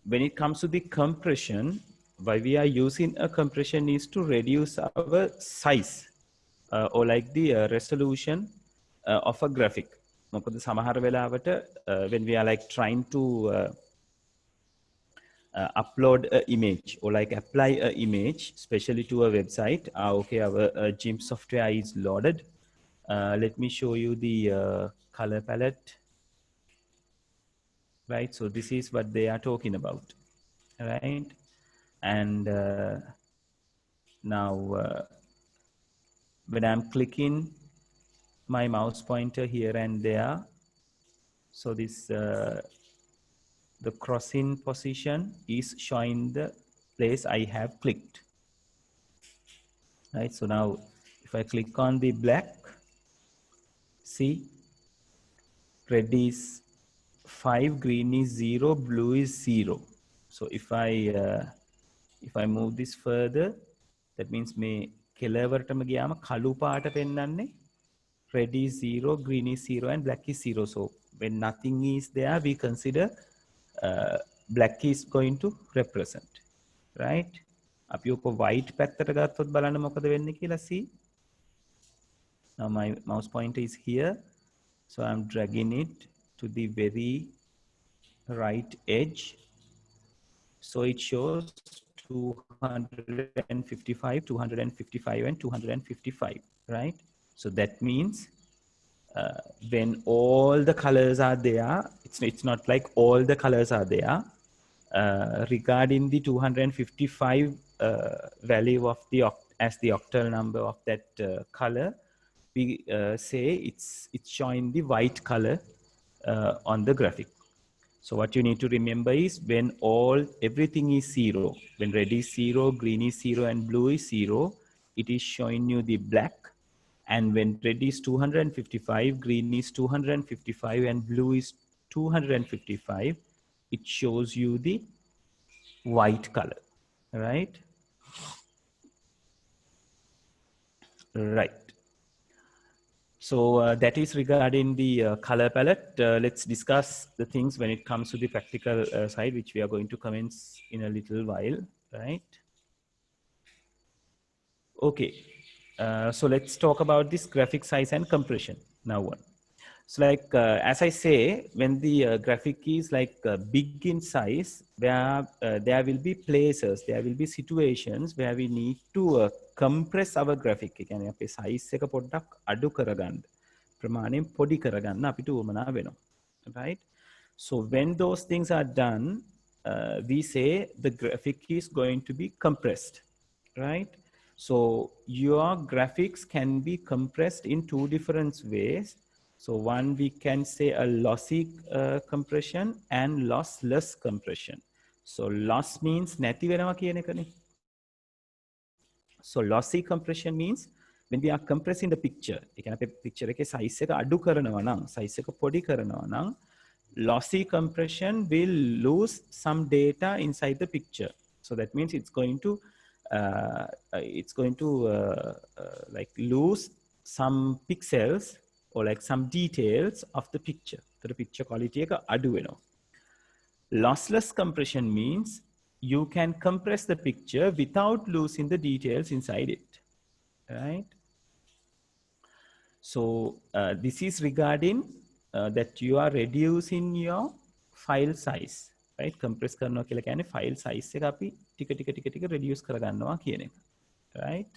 when it comes to the compression, why we are using a compression is to reduce our size or like the resolution of a graphic. මොකද සමහර වෙලාවට when we are like trying to upload an image or like apply an image, especially to a website. Okay, our GIMP software is loaded. Let me show you the color palette. Right, so this is what they are talking about, right? And now when I'm clicking my mouse pointer here and there, so this the crossing position is showing the place I have clicked. Right, so now if I click on the black, see, red is 5, green is 0, blue is 0. So if I move this further, that means me කෙලවරටම ගියාම කළු පාට පෙන්වන්නේ red is 0, green is 0, and black is 0. So when nothing is there, we consider black is going to represent, right? අපි ඔක white පැත්තට ගත්තොත් බලන්න මොකද වෙන්නේ කියලා. see, now my mouse pointer is here, so I'm dragging it to the very right edge, so it shows 255, 255, and 255, right? So that means when all the colors are there, it's not like all the colors are there. Regarding the 255 value of the as the octal number of that color, we say it's showing the white color on the graphic. So what you need to remember is when everything is 0, when red is 0, green is 0, and blue is 0, it is showing you the black. And when red is 255, green is 255, and blue is 255, it shows you the white color, right? Right. So that is regarding the color palette. Let's discuss the things when it comes to the practical side, which we are going to commence in a little while, right? Okay, so let's talk about this graphic size and compression now on. So like, as I say, when the graphic is like big in size, there will be places, there will be situations where we need to compress our graphic. කියන්නේ අපේ size එක පොඩ්ඩක් අඩු කරගන්න, ප්‍රමාණයෙන් පොඩි කරගන්න අපිට උවමනා වෙනවා. Right? So when those things are done, we say the graphic is going to be compressed, right? So your graphics can be compressed in two different ways. So one, we can say a lossy compression and lossless compression. So loss means නැති වෙනවා කියන එකනේ. So lossy compression means when we are compressing the picture, ඒ කියන්නේ අපේ picture එකේ size එක අඩු කරනවා නම්, size එක පොඩි කරනවා නම්, lossy compression will lose some data inside the picture. So that means it's going to like lose some pixels or like some details of the picture. So the picture quality එක අඩු වෙනවා. Lossless compression means you can compress the picture without losing the details inside it, right? So this is regarding that you are reducing your file size, right? Compress කරනවා කියලා කියන්නේ file size එක අපි ටික ටික reduce කරගන්නවා කියන එක, right?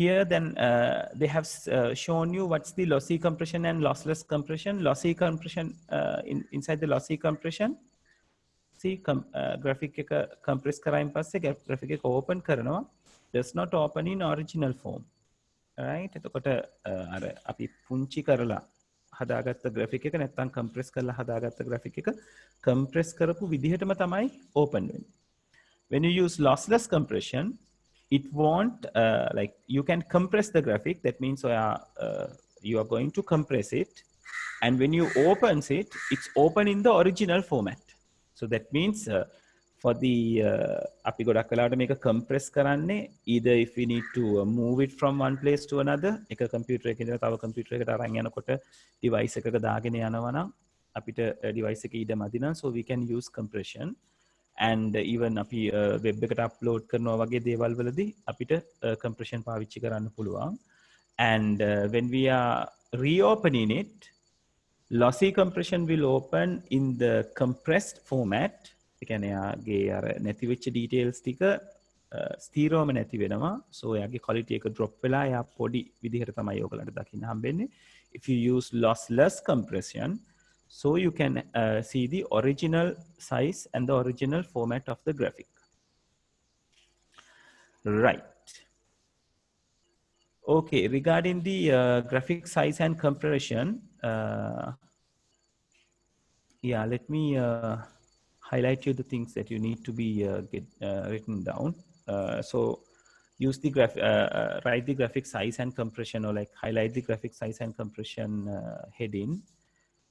Here then they have shown you what's the lossy compression and lossless compression. Lossy compression, inside the lossy compression, see graphic එක compress කරායින් පස්සේ graphic එක open කරනවා, does not open in original form, right? එතකොට අර අපි පුංචි කරලා හදාගත්ත graphic එක නැත්නම් compress කරලා හදාගත්ත graphic එක compress කරපු විදිහටම තමයි open වෙන්නේ. When you use lossless compression, it won't like you can compress the graphic. That means you are going to compress it, and when you opens it, it's open in the original format. So that means for the අපි ගොඩක් වෙලාවට මේක compress කරන්නේ either if we need to move it from one place to another, එක computer එකකින් ඉඳලා තව computer එකට අරන් යනකොට device එකක දාගෙන යනවා නම් අපිට device එකේ ඉඩ මදි නම්, so we can use compression. And even අපි web එකට upload කරනවා වගේ දේවල් වලදී අපිට compression පාවිච්චි කරන්න පුළුවන්. And when we are reopening it, lossy compression will open in the compressed format. ඒ කියන්නේ යාගේ අර නැති වෙච්ච details ටික ස්ථිරවම නැති වෙනවා. So යාගේ quality එක drop වෙලා යා පොඩි විදිහට තමයි ඔයගලන්ට දකින්න හම්බෙන්නේ. If you use lossless compression, so you can see the original size and the original format of the graphic. Right. Okay, regarding the graphic size and compression, Yeah, let me highlight you the things that you need to be written down. So use the write the graphic size and compression, or like highlight the graphic size and compression heading,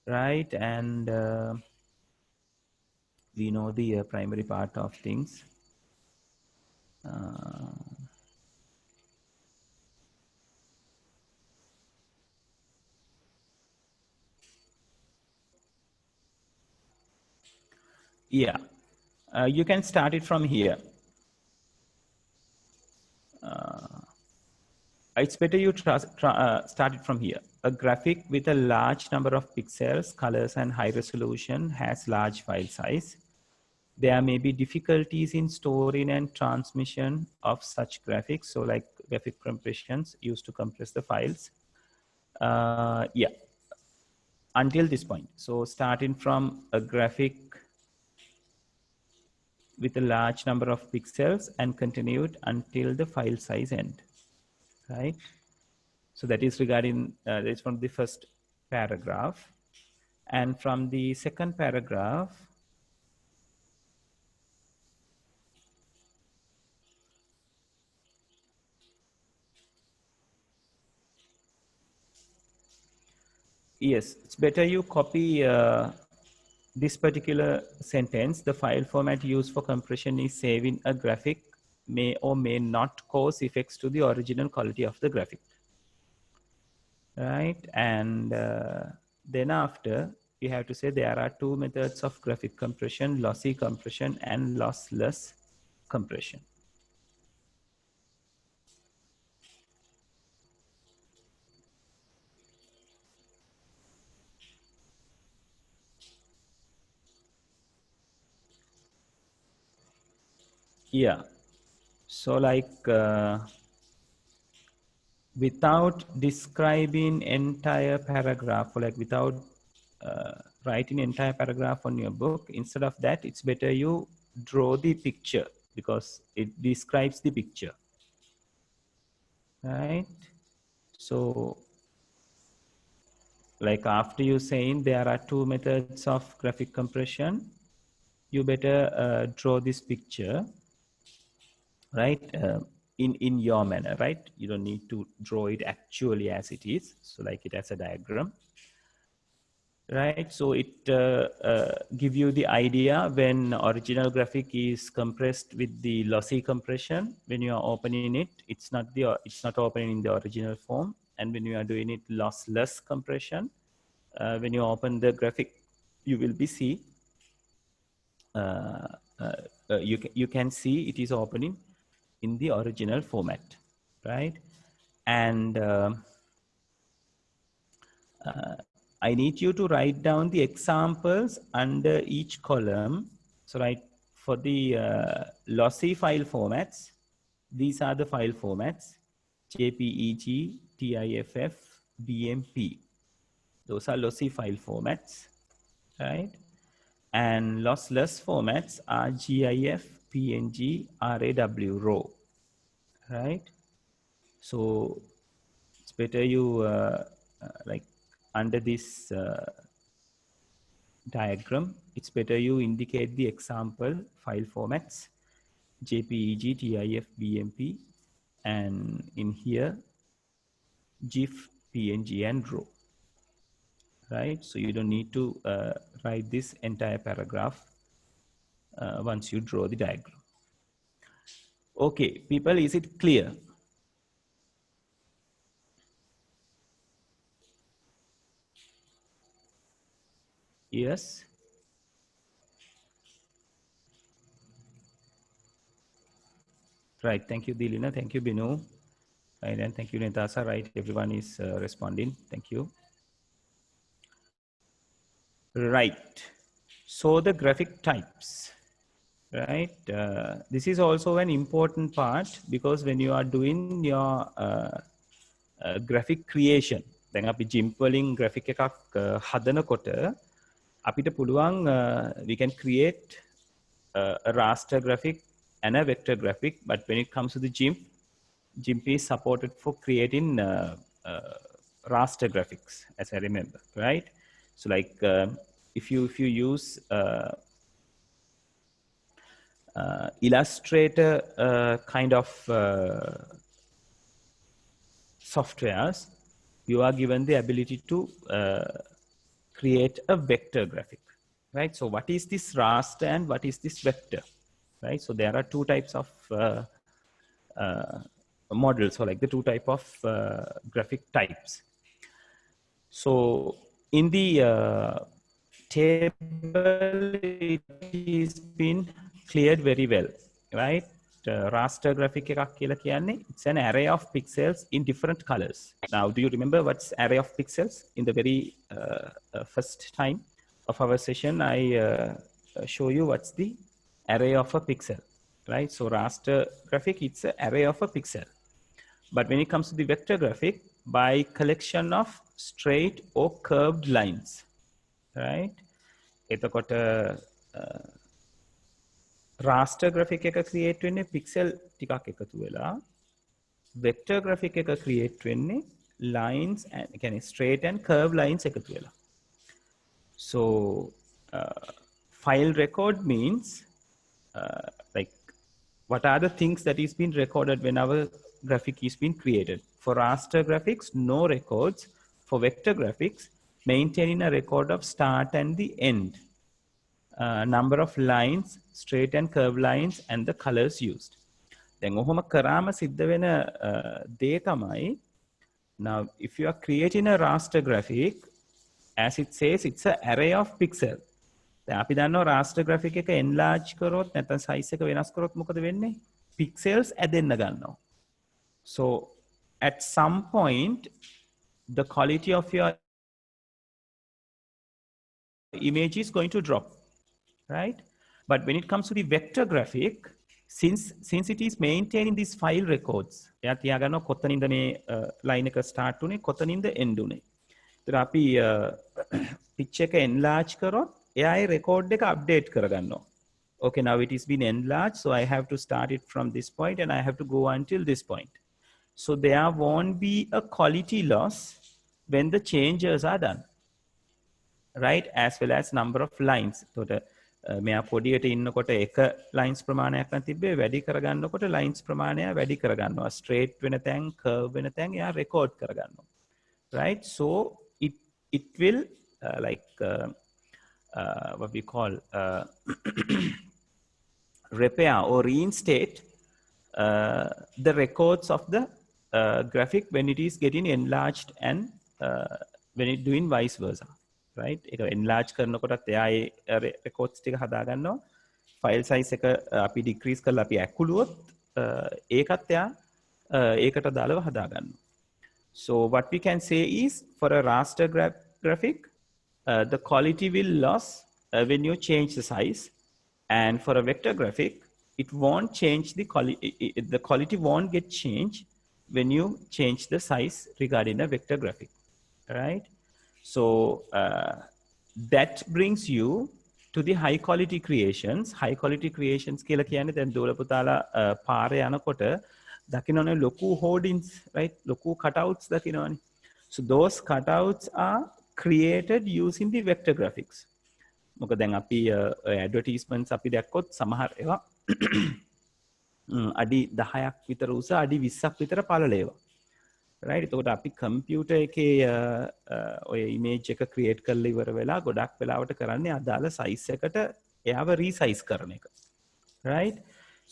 right? And we know the primary part of things. Uh, yeah, you can start it from here. It's better you start it from here. A graphic with a large number of pixels, colors, and high resolution has large file size. There may be difficulties in storing and transmission of such graphics. So like graphic compressions used to compress the files. Yeah, until this point. So starting from a graphic with a large number of pixels and continued until the file size end, right? So that is regarding, that's from the first paragraph. And from the second paragraph, yes, it's better you copy this particular sentence. The file format used for compression is saving a graphic may or may not cause effects to the original quality of the graphic, right? And then after, you have to say there are two methods of graphic compression: lossy compression and lossless compression. Yeah. So like without describing entire paragraph, or like without uh, writing entire paragraph on your book, instead of that, it's better you draw the picture because it describes the picture, right? So like after you saying there are two methods of graphic compression, you better draw this picture, right? In your manner, right? You don't need to draw it actually as it is. So like it as a diagram, right? So it give you the idea when original graphic is compressed with the lossy compression. When you are opening it, it's not opening in the original form. And when you are doing it lossless compression, when you open the graphic, you will be see uh, you can see it is opening in the original format, right? And I need you to write down the examples under each column. So right, for the lossy file formats, these are the file formats: JPEG, TIFF, BMP. Those are lossy file formats, right? And lossless formats are GIF, PNG, RAW, RAW, right? So it's better you like under this diagram, it's better you indicate the example file formats: JPEG, TIF, BMP, and in here GIF, PNG, and RAW, right? So you don't need to write this entire paragraph once you draw the diagram. Okay, people, is it clear? Yes. Right. Thank you, Dilina. Thank you, Binu. Right. And thank you, Natasha. Right. Everyone is responding. Thank you. Right. So the graphic types, right? This is also an important part because when you are doing your graphic creation, then අපි GIMP වලින් graphic එකක් හදනකොට අපිට පුළුවන් we can create a raster graphic and a vector graphic, but when it comes to the GIMP is supported for creating raster graphics, as I remember, right? So like if you use Illustrator kind of softwares, you are given the ability to create a vector graphic, right? So what is this raster and what is this vector, right? So there are two types of models, or like the two type of graphic types. So in the table, it is been cleared very well, right? Raster graphic එකක් කියලා කියන්නේ, it's an array of pixels in different colors. Now, do you remember what's array of pixels? In the very first time of our session, I show you what's the array of a pixel, right? So raster graphic, it's an array of a pixel. But when it comes to the vector graphic, by collection of straight or curved lines, right? එතකොට raster graphic එක create වෙන්නේ pixel ටිකක් එකතු වෙලා, vector graphic එක create වෙන්නේ lines and කියන්නේ straight and curved lines එකතු වෙලා. So file record means like what are the things that is being recorded when our graphic is being created. For raster graphics, no records. For vector graphics, maintaining a record of start and the end, number of lines, straight and curved lines, and the colors used. Then ඔහොම කරාම සිද්ධ වෙන දේ තමයි, now if you are creating a raster graphic, as it says, it's an array of pixels. දැන් අපි දන්නවා raster graphic එක enlarge කරොත් නැත්නම් size එක වෙනස් කරොත් මොකද වෙන්නේ? Pixels ඇදෙන්න ගන්නවා. So at some point, the quality of your image is going to drop, right? But when it comes to the vector graphic, since it is maintaining these file records, එයා තියාගන්නවා කොතනින්ද මේ line එක start උනේ, කොතනින්ද end උනේ. ඒතර අපි pitch එක enlarge කරොත් එයා ඒ record එක update කරගන්නවා. Okay, now it is been enlarged, so I have to start it from this point and I have to go until this point. So there won't be a quality loss when the changes are done, right? As well as number of lines. So මෙයා පොඩියට ඉන්නකොට එක lines ප්‍රමාණයක් නම් තිබ්බේ, වැඩි කරගන්නකොට lines ප්‍රමාණය වැඩි කරගන්නවා. Straight වෙන තැන්, curve වෙන තැන් එයා record කරගන්නවා, right? So it will what we call repair or reinstate the records of the graphic when it is getting enlarged and when it doing vice versa, right? ඒක enlarge කරනකොටත් එයා ඒ records ටික හදා ගන්නවා. file size එක අපි decrease කරලා අපි ඇකුළුවොත් ඒකත් එයා ඒකට දාලව හදා ගන්නවා. So what we can say is, for a raster graphic, the quality will lose when you change the size, and for a vector graphic, it won't change the quality won't get changed when you change the size regarding a vector graphic, right? So that brings you to the high quality creations. High quality creations කියලා කියන්නේ දැන් දෝල පුතාලා පාරේ යනකොට දකින්නනේ ලොකු hoardings, right? ලොකු cutouts දකින්නනේ. So those cutouts are created using the vector graphics. මොකද දැන් අපි advertisements අපි දැක්කොත් සමහර ඒවා අඩි 10ක් විතර උස, අඩි 20ක් විතර පළල ඒවා, right? එතකොට අපි computer එකේ ඔය image එක create කරලා ඉවර වෙලා ගොඩක් වෙලාවට කරන්නේ අදාළ size එකට එයාව resize කරන එක, right?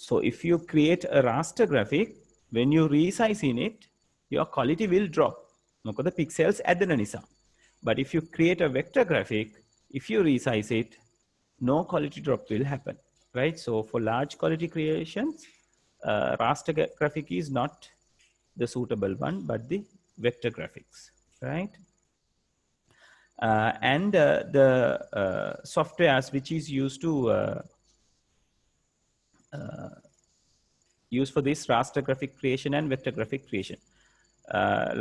So if you create a raster graphic, when you resize in it, your quality will drop. මොකද pixels ඇදෙන නිසා. But if you create a vector graphic, if you resize it, no quality drop will happen, right? So for large quality creations, raster graphic is not the suitable one, but the vector graphics, right? And the softwares which is used to use for this raster graphic creation and vector graphic creation,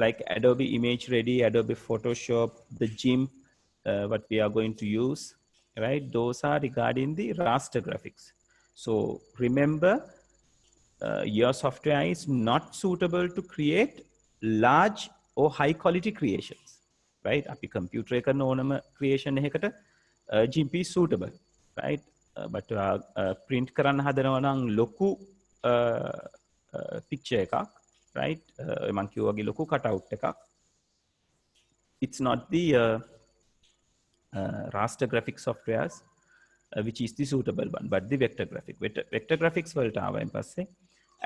like Adobe Image Ready, Adobe Photoshop, the GIMP, what we are going to use, right? Those are regarding the raster graphics. So remember, your software is not suitable to create large or high quality creations, right? අපි computer එක ඕනම creation එකකට GIMP is suitable, right? But print කරන්න හදනවා නම් ලොකු picture එකක්, right? මං කිව්වා වගේ ලොකු cutout එකක්. It's not the raster graphic softwares which is the suitable one, but the vector graphic. Vector graphics වලට ආවයින් පස්සේ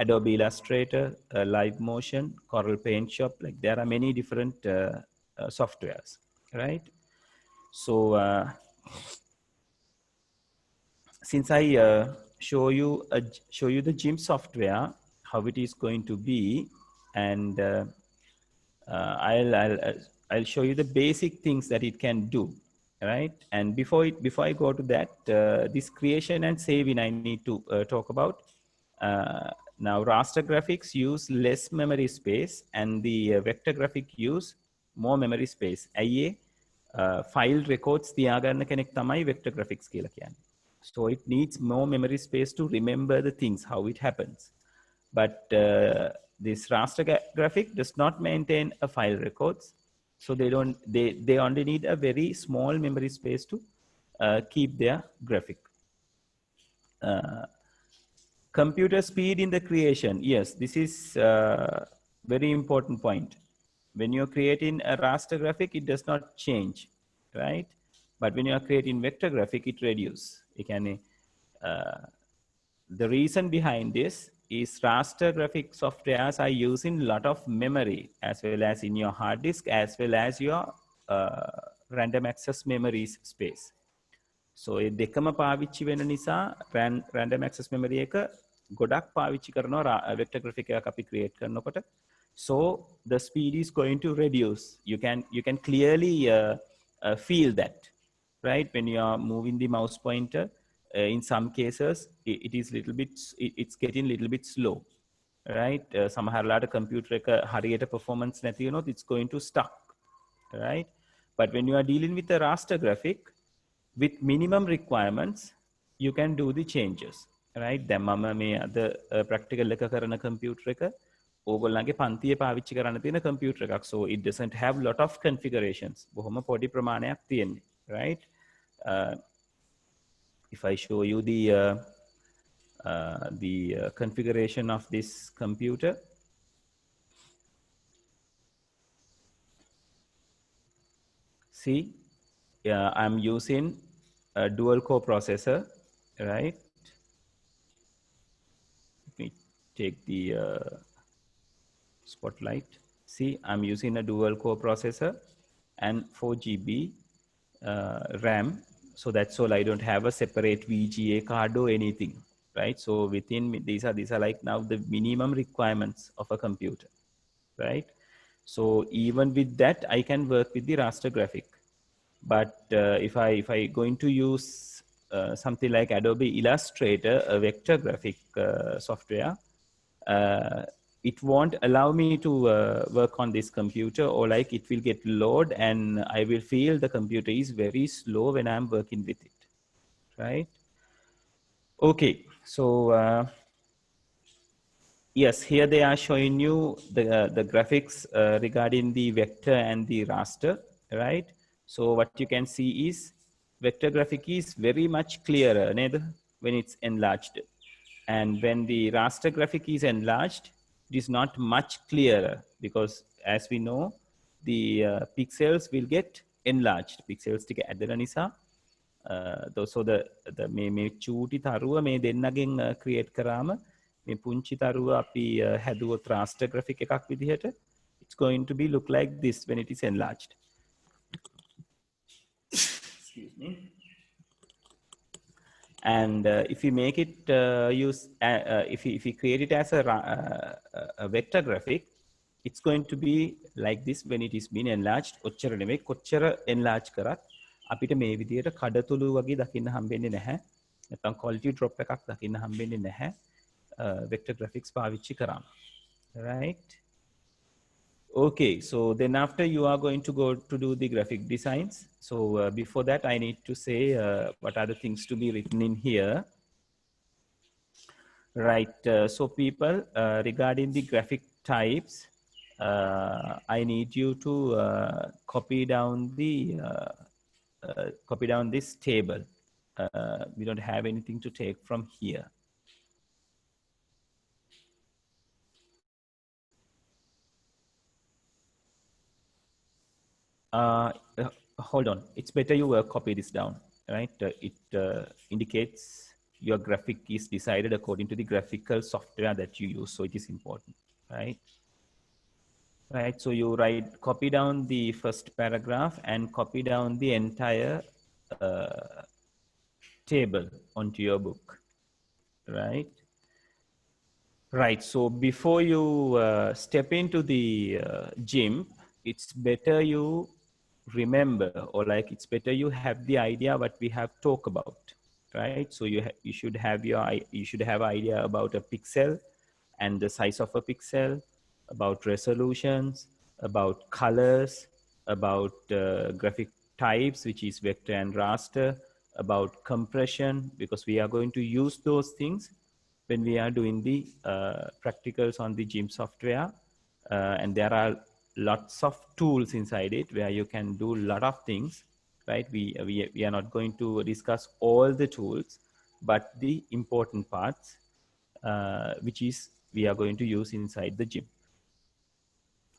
Adobe Illustrator, Live Motion, Corel Paint Shop, like there are many different softwares, right? So since I show you the GIMP software, how it is going to be, and I'll show you the basic things that it can do, right? And before I go to that, this creation and saving I need to talk about. Now raster graphics use less memory space, and the vector graphic use more memory space. ඇයි file records තියාගන්න කෙනෙක් තමයි vector graphics කියලා කියන්නේ. So it needs more memory space to remember the things, how it happens. But this raster graphic does not maintain a file records. So they only need a very small memory space to keep their graphic. Computer speed in the creation. Yes, this is a very important point. When you're creating a raster graphic, it does not change, right? But when you are creating vector graphic, it reduces. The reason behind this is raster graphic softwares are using a lot of memory, as well as in your hard disk, as well as your random access memories space. So ඒ දෙකම පාවිච්චි වෙන නිසා random access memory එක ගොඩක් පාවිච්චි කරනවා vector graphic එකක් අපි create කරනකොට. So the speed is going to reduce. You can clearly feel that, right? When you are moving the mouse pointer, in some cases it is it's getting little bit slow, right? සමහරලාට computer එක හරියට performance නැති වුණොත් it's going to stuck, right? But when you are dealing with a raster graphic with minimum requirements, you can do the changes, right? දැන් මම මේ අද practical එක කරන computer එක ඕගොල්ලන්ගේ පන්තියේ පාවිච්චි කරන්න තියෙන computer එකක්. So it doesn't have lot of configurations. බොහොම පොඩි ප්‍රමාණයක් තියෙන්නේ, right? If I show you the configuration of this computer, see, I'm using a dual core processor, right? Let me take the spotlight. See, I'm using a dual core processor and 4GB RAM. So that's all. I don't have a separate VGA card or anything, right? So within these are like now the minimum requirements of a computer, right? So even with that, I can work with the raster graphic. But if I going to use something like Adobe Illustrator, a vector graphic software, it won't allow me to work on this computer, or like it will get load and I will feel the computer is very slow when I'm working with it, right? Okay, so yes, here they are showing you the graphics regarding the vector and the raster, right? So what you can see is vector graphic is very much clearer when it's enlarged, and when the raster graphic is enlarged, it is not much clearer, because as we know, the pixels will get enlarged. Pixels ටික ඇදලා නිසා so the මේ චූටි තරුව මේ දෙන්නගෙන් create කරාම මේ පුංචි තරුව අපි හැදුවොත් raster graphic එකක් විදිහට, it's going to be look like this when it is enlarged. Excuse me. And if you make it if you create it as a vector graphic, it's going to be like this when it is being enlarged. ඔච්චර නෙමෙයි, කොච්චර enlarge කරත් අපිට මේ විදිහට කඩතුළු වගේ දකින්න හම්බෙන්නේ නැහැ. නැත්නම් quality drop එකක් දකින්න හම්බෙන්නේ නැහැ vector graphics පාවිච්චි කරාම, right? Okay, so then after you are going to go to do the graphic designs. So before that, I need to say what are the things to be written in here. Right, so people, regarding the graphic types, I need you to copy down the copy down this table. We don't have anything to take from here. Hold on, it's better you copy this down, right? It indicates your graphic is decided according to the graphical software that you use, so it is important, right? Right, so you copy down the first paragraph and copy down the entire table onto your book, right? Right, so before you step into the gym, it's better you remember, or like it's better you have the idea what we have talked about, right? So you should have idea about a pixel and the size of a pixel, about resolutions, about colors, about graphic types, which is vector and raster, about compression, because we are going to use those things when we are doing the practicals on the gym software. And there are lots of tools inside it where you can do a lot of things, right? We are not going to discuss all the tools, but the important parts, which is we are going to use inside the gym.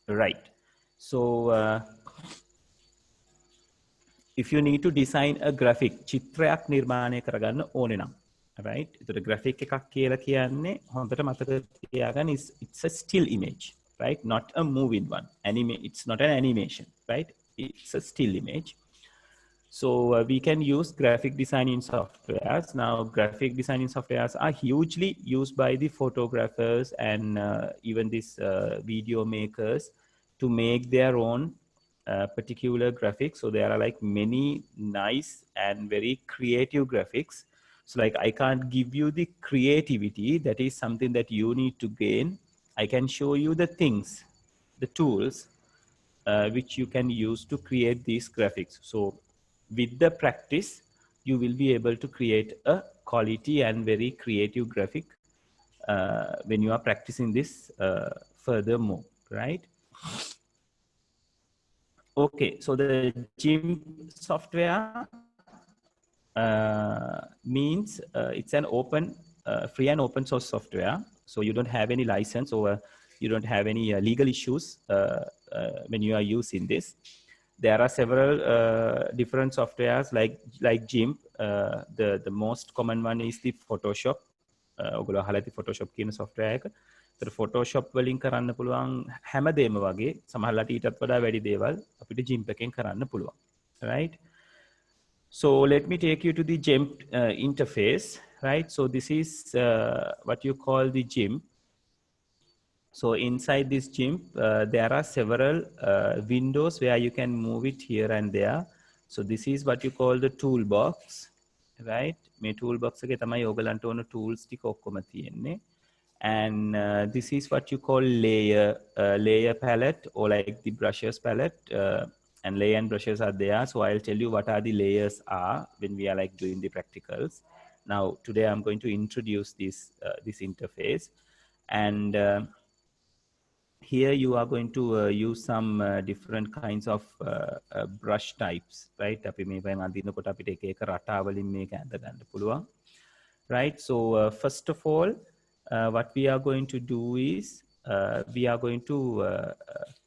Right. So if you need to design a graphic, චිත්‍රයක් නිර්මාණය කරගන්න ඕනේ නම්, right? ඒතර graphic එකක් කියලා කියන්නේ හොඳට මතක තියාගන්න, it's a still image, right? Not a moving one. It's not an animation, right? It's a still image. So we can use graphic designing softwares. Now, graphic designing softwares are hugely used by the photographers and even these video makers to make their own particular graphics. So there are like many nice and very creative graphics. So like I can't give you the creativity. That is something that you need to gain. I can show you the things, the tools, which you can use to create these graphics. So with the practice, you will be able to create a quality and very creative graphic when you are practicing this furthermore, right? Okay, so the gym software means it's an open, free and open source software. So you don't have any license, or you don't have any legal issues when you are using this. There are several different softwares like GIMP. The most common one is the Photoshop. ඔගොල්ලෝ අහලා ඇති Photoshop කියන software එක. ඒතර Photoshop වලින් කරන්න පුළුවන් හැමදේම වගේ සමහරවිට ඊටත් වඩා වැඩි දේවල් අපිට GIMP එකෙන් කරන්න පුළුවන්. Right? So let me take you to the GIMP interface, right? So this is what you call the GIMP. So inside this GIMP, there are several windows where you can move it here and there. So this is what you call the toolbox, right? මේ toolbox එකේ තමයි ඔයගලන්ට ඕන tools ටික ඔක්කොම තියෙන්නේ. And this is what you call layer palette, or like the brushes palette. And layer and brushes are there. So I'll tell you what are the layers are when we are like doing the practicals. Now today I'm going to introduce this interface, and here you are going to use some different kinds of brush types, right? අපි මේ වයින් අඳිනකොට අපිට එක එක රටාවලින් මේක ඇඳ ගන්න පුළුවන්, right? So first of all, what we are going to do is we are going to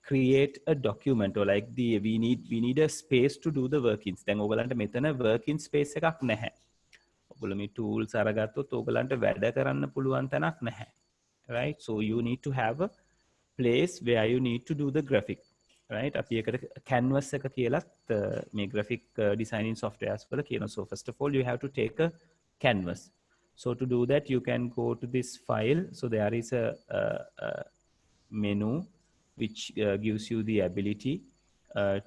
create a document, or like we need a space to do the workings. දැන් ඔයගලන්ට මෙතන working space එකක් නැහැ. ඔයගොල්ලෝ මේ tools අරගත්තොත් ඔයගලන්ට වැඩ කරන්න පුළුවන් තැනක් නැහැ, right? So you need to have a place where you need to do the graphic, right? අපි එකට canvas එක කියලත් මේ graphic designing softwares වල කියනවා. So first of all, you have to take a canvas. So to do that, you can go to this file. So there is a menu which gives you the ability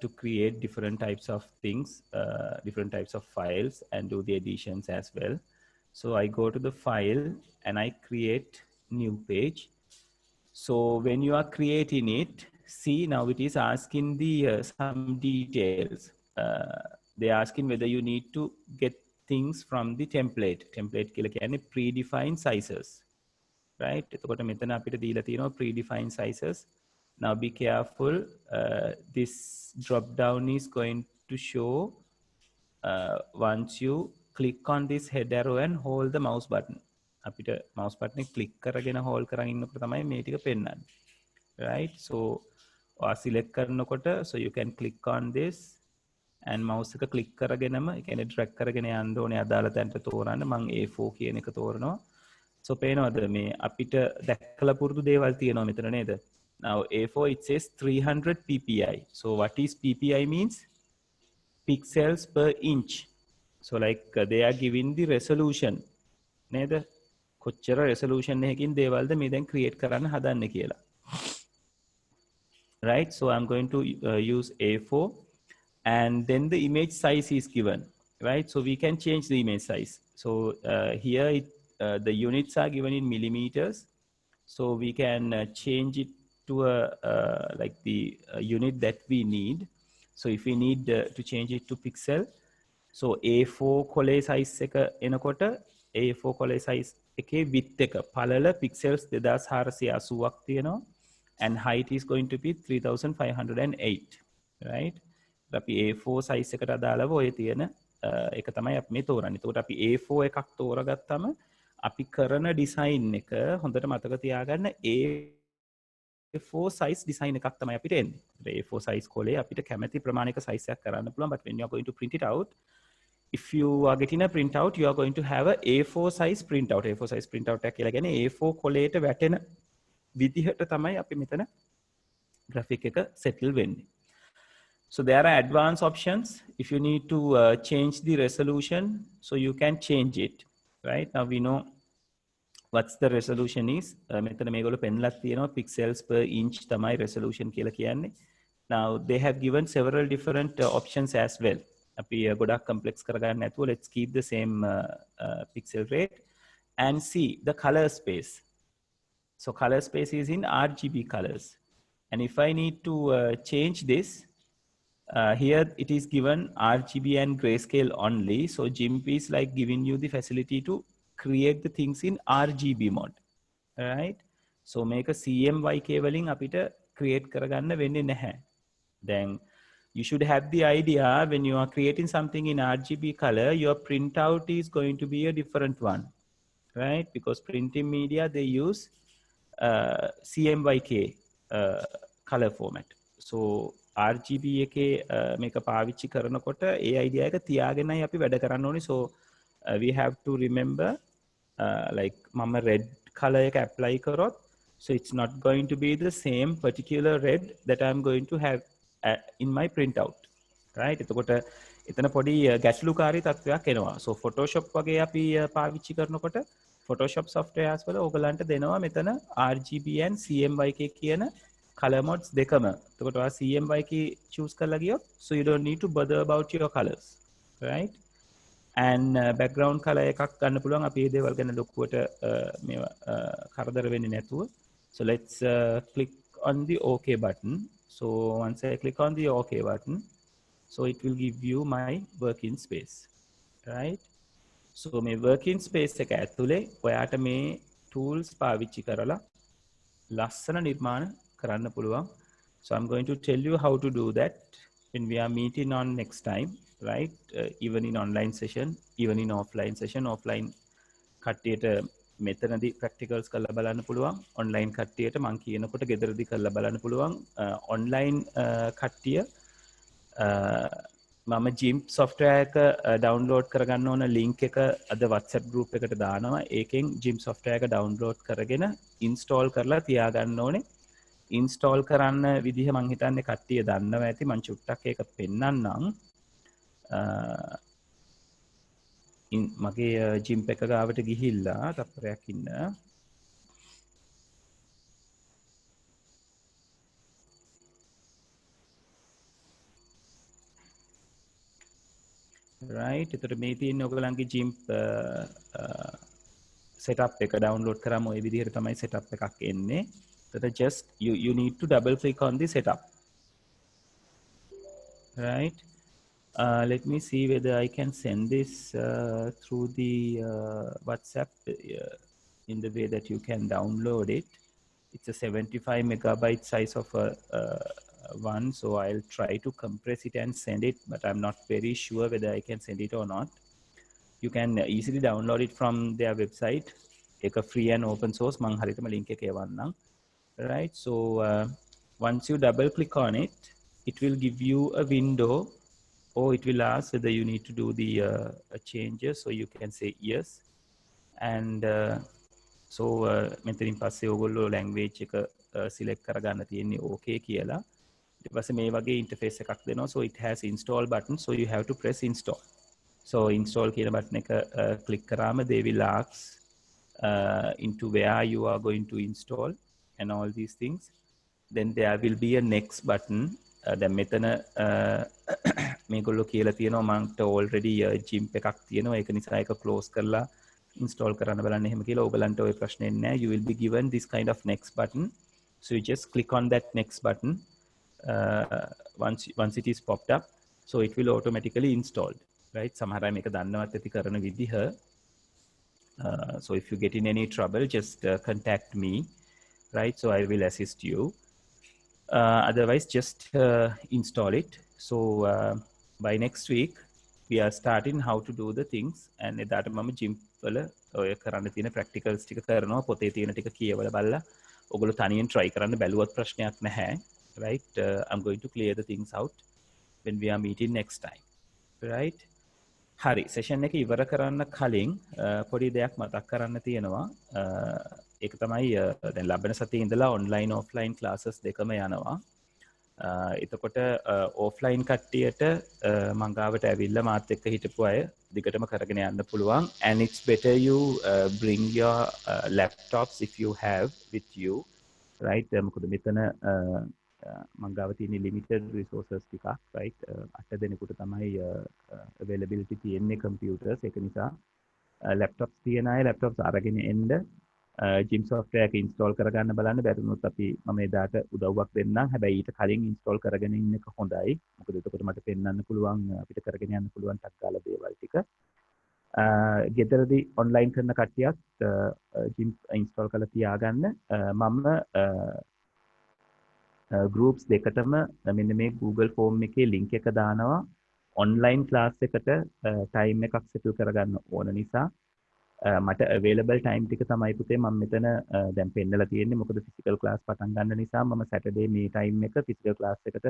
to create different types of things, different types of files, and do the additions as well. So I go to the file and I create new page. So when you are creating it, see now it is asking the some details. They are asking whether you need to get things from the template. Template කියලා කියන්නේ predefined sizes, right? එතකොට මෙතන අපිට දීලා තියෙනවා predefined sizes. Now be careful. This drop down is going to show once you click on this head arrow and hold the mouse button. අපිට mouse button එක click කරගෙන hold කරගෙන ඉන්නකොට තමයි මේ ටික පෙන්වන්නේ. Right? So select කරනකොට so you can click on this and mouse එක click කරගෙනම ඒ කියන්නේ drag කරගෙන යන්න ඕනේ අදාළ තැනට තෝරන්න. මම A4 කියන එක තෝරනවා. So පේනවද මේ අපිට දැක්කලා පුරුදු දේවල් තියෙනවා මෙතන නේද? Now A4 it says 300 ppi. So what is ppi means? Pixels per inch. So like they are giving the resolution නේද? කොච්චර resolution එකකින් දේවල්ද මේ දැන් create කරන්න හදන්නේ කියලා. Right? So I'm going to use A4 and then the image size is given. Right? So we can change the image size. So here the units are given in millimeters. So we can change it to like the unit that we need. So if we need to change it to pixel, so A4 කොලේ size එක එනකොට A4 කොලේ size එකේ width එක පළල pixels 2480ක් තියෙනවා and height is going to be 3508, right? අපි A4 size එකට අදාළව ඔය තියෙන එක තමයි අපි මේ තෝරන්නේ. එතකොට අපි A4 එකක් තෝරගත්තම අපි කරන design එක හොඳට මතක තියාගන්න A4 size design එකක් තමයි අපිට එන්නේ. A4 size කොලේ අපිට කැමති ප්‍රමාණික size එකක් කරන්න පුළුවන්, but when you are going to print it out, if you are getting a printout, you are going to have a A4 size printout. A4 size printout එක කියලා කියන්නේ A4 කොලේට වැටෙන විදිහට තමයි අපි මෙතන graphic එක settle වෙන්නේ. So there are advanced options. If you need to change the resolution, so you can change it. Right? Now we know what's the resolution is. මෙතන මේගොල්ලෝ පෙන්ලක් තියෙනවා pixels per inch තමයි resolution කියලා කියන්නේ. Now they have given several different options as well. අපි ගොඩක් complex කරගන්න නැතුව let's keep the same pixel rate and see the color space. So color space is in RGB colors. And if I need to change this, here it is given RGB and grayscale only. So GIMP is like giving you the facility to create the things in RGB mode. Right? So make a Cmyk වලින් අපිට create කරගන්න වෙන්නේ නැහැ. Then you should have the idea when you are creating something in RGB color, your printout is going to be a different one, right? Because printing media, they use Cmyk color format. So RGB එකේ මේක පාවිච්චි කරනකොට ඒ idea එක තියාගෙනයි අපි වැඩ කරන්න ඕනේ. So we have to remember like මම red color එක apply කරොත්, so it's not going to be the same particular red that I'm going to have in my printout, right? එතකොට එතන පොඩි ගැටලුකාරී තත්වයක් එනවා. So Photoshop වගේ අපි පාවිච්චි කරනකොට Photoshop softwares වල ඕගලන්ට දෙනවා මෙතන RGB and Cmyk කියන color modes දෙකම. එතකොට ඔයා Cmyk choose කරලා ගියොත්, so you don't need to bother about your colors, right? And background color එකක් ගන්න පුළුවන්. අපි මේ දේවල් ගැන ලොකුවට මේවා කරදර වෙන්නේ නැතුව. So let's click on the OK button. So once I click on the OK button, so it will give you my working space, right? So my working space එක ඇතුලේ ඔයාට මේ tools පාවිච්චි කරලා ලස්සන නිර්මාණ කරන්න පුළුවන්. So I'm going to tell you how to do that when we are meeting on next time, right? Even in online session, even in offline session. Offline කට්ටියට මෙතනදී practicals කරලා බලන්න පුළුවන්. online කට්ටියට මම කියනකොට ගෙදරදී කරලා බලන්න පුළුවන්. online කට්ටිය මම GIMP software එක download කරගන්න ඕන link එක අද WhatsApp group එකට දානවා. ඒකෙන් GIMP software එක download කරගෙන install කරලා තියාගන්න ඕනේ. install කරන්න විදිහ මම හිතන්නේ කට්ටිය දන්නවා ඇති. මම චුට්ටක් ඒක පෙන්නන්නම්. මගේ GIMP එක ගාවට ගිහිල්ලා තත්පරයක් ඉන්න. right? එතකොට මේ තියෙන්නේ ඔයගලන්ගේ GIMP setup එක download කරාම ওই විදිහට තමයි setup එකක් එන්නේ. එතකොට just you need to double click on the setup, right? Let me see whether I can send this through the WhatsApp in the way that you can download it. It's a 75 megabyte size of a one, so I'll try to compress it and send it, but I'm not very sure whether I can send it or not. You can easily download it from their website. It's a free and open source. මං හරියටම link එක එවන්නම්. Right, so once you double click on it, it will give you a window, or it will ask whether you need to do the changes, so you can say yes. And so මෙතනින් පස්සේ ඔයගොල්ලෝ language එක select කරගන්න තියෙන්නේ okay කියලා. ඊට පස්සේ මේ වගේ interface එකක් දෙනවා. So it has install button, so you have to press install. So install කියන button එක click කරාම they will ask into where you are going to install and all these things. Then there will be a next button. දැන් මෙතන මේගොල්ලෝ කියලා තියෙනවා මන්ට already GIMP එකක් තියෙනවා. ඒක නිසා ඒක close කරලා install කරන්න බලන්න එහෙම කියලා. ඔයගලන්ට ওই ප්‍රශ්නේ නැහැ. You will be given this kind of next button. So you just click on that next button once it is popped up. So it will automatically install. Right? සමහර අය මේක දන්නවත් ඇති කරන විදිහ. So if you get in any trouble, just contact me. Right? So I will assist you. Otherwise, just install it. So by next week, we are starting how to do the things. And එදාට මම GIMP වල ඔය කරන්න තියෙන practicals ටික කරනවා. පොතේ තියෙන ටික කියවලා බලලා ඔයගොල්ලෝ තනියෙන් try කරන්න බැලුවත් ප්‍රශ්නයක් නැහැ. Right? I'm going to clear the things out when we are meeting next time. Right? හරි, session එක ඉවර කරන්න කලින් පොඩි දෙයක් මතක් කරන්න තියෙනවා. ඒක තමයි දැන් ලබන සතියේ ඉඳලා online offline classes දෙකම යනවා. එතකොට offline කට්ටියට මං ගාවට ඇවිල්ලා මාත් එක්ක හිටපු අය දිගටම කරගෙන යන්න පුළුවන්. And it's better you bring your laptops if you have with you. Right? මොකද මෙතන මං ගාව තියෙන limited resources ටිකක්. Right? 8 දෙනෙකුට තමයි availability තියෙන්නේ computers. ඒක නිසා laptops තියන අය laptops අරගෙන එන්න. GIMP software එක install කරගන්න බලන්න. බැරිනොත් අපි මම එදාට උදව්වක් දෙන්නම්. හැබැයි ඊට කලින් install කරගෙන ඉන්න එක හොඳයි. මොකද එතකොට මට පෙන්වන්න පුළුවන් අපිට කරගෙන යන්න පුළුවන් ටක් ගාලා දේවල් ටික. ගෙදරදී online කරන කට්ටියත් GIMP install කරලා තියාගන්න. මම groups දෙකටම මෙන්න මේ Google form එකේ link එක දානවා. online class එකට time එකක් settle කරගන්න ඕන නිසා මට available time ටික තමයි පුතේ මම මෙතන දැන් පෙන්නලා තියෙන්නේ. මොකද physical class පටන් ගන්න නිසා මම Saturday මේ time එක physical class එකට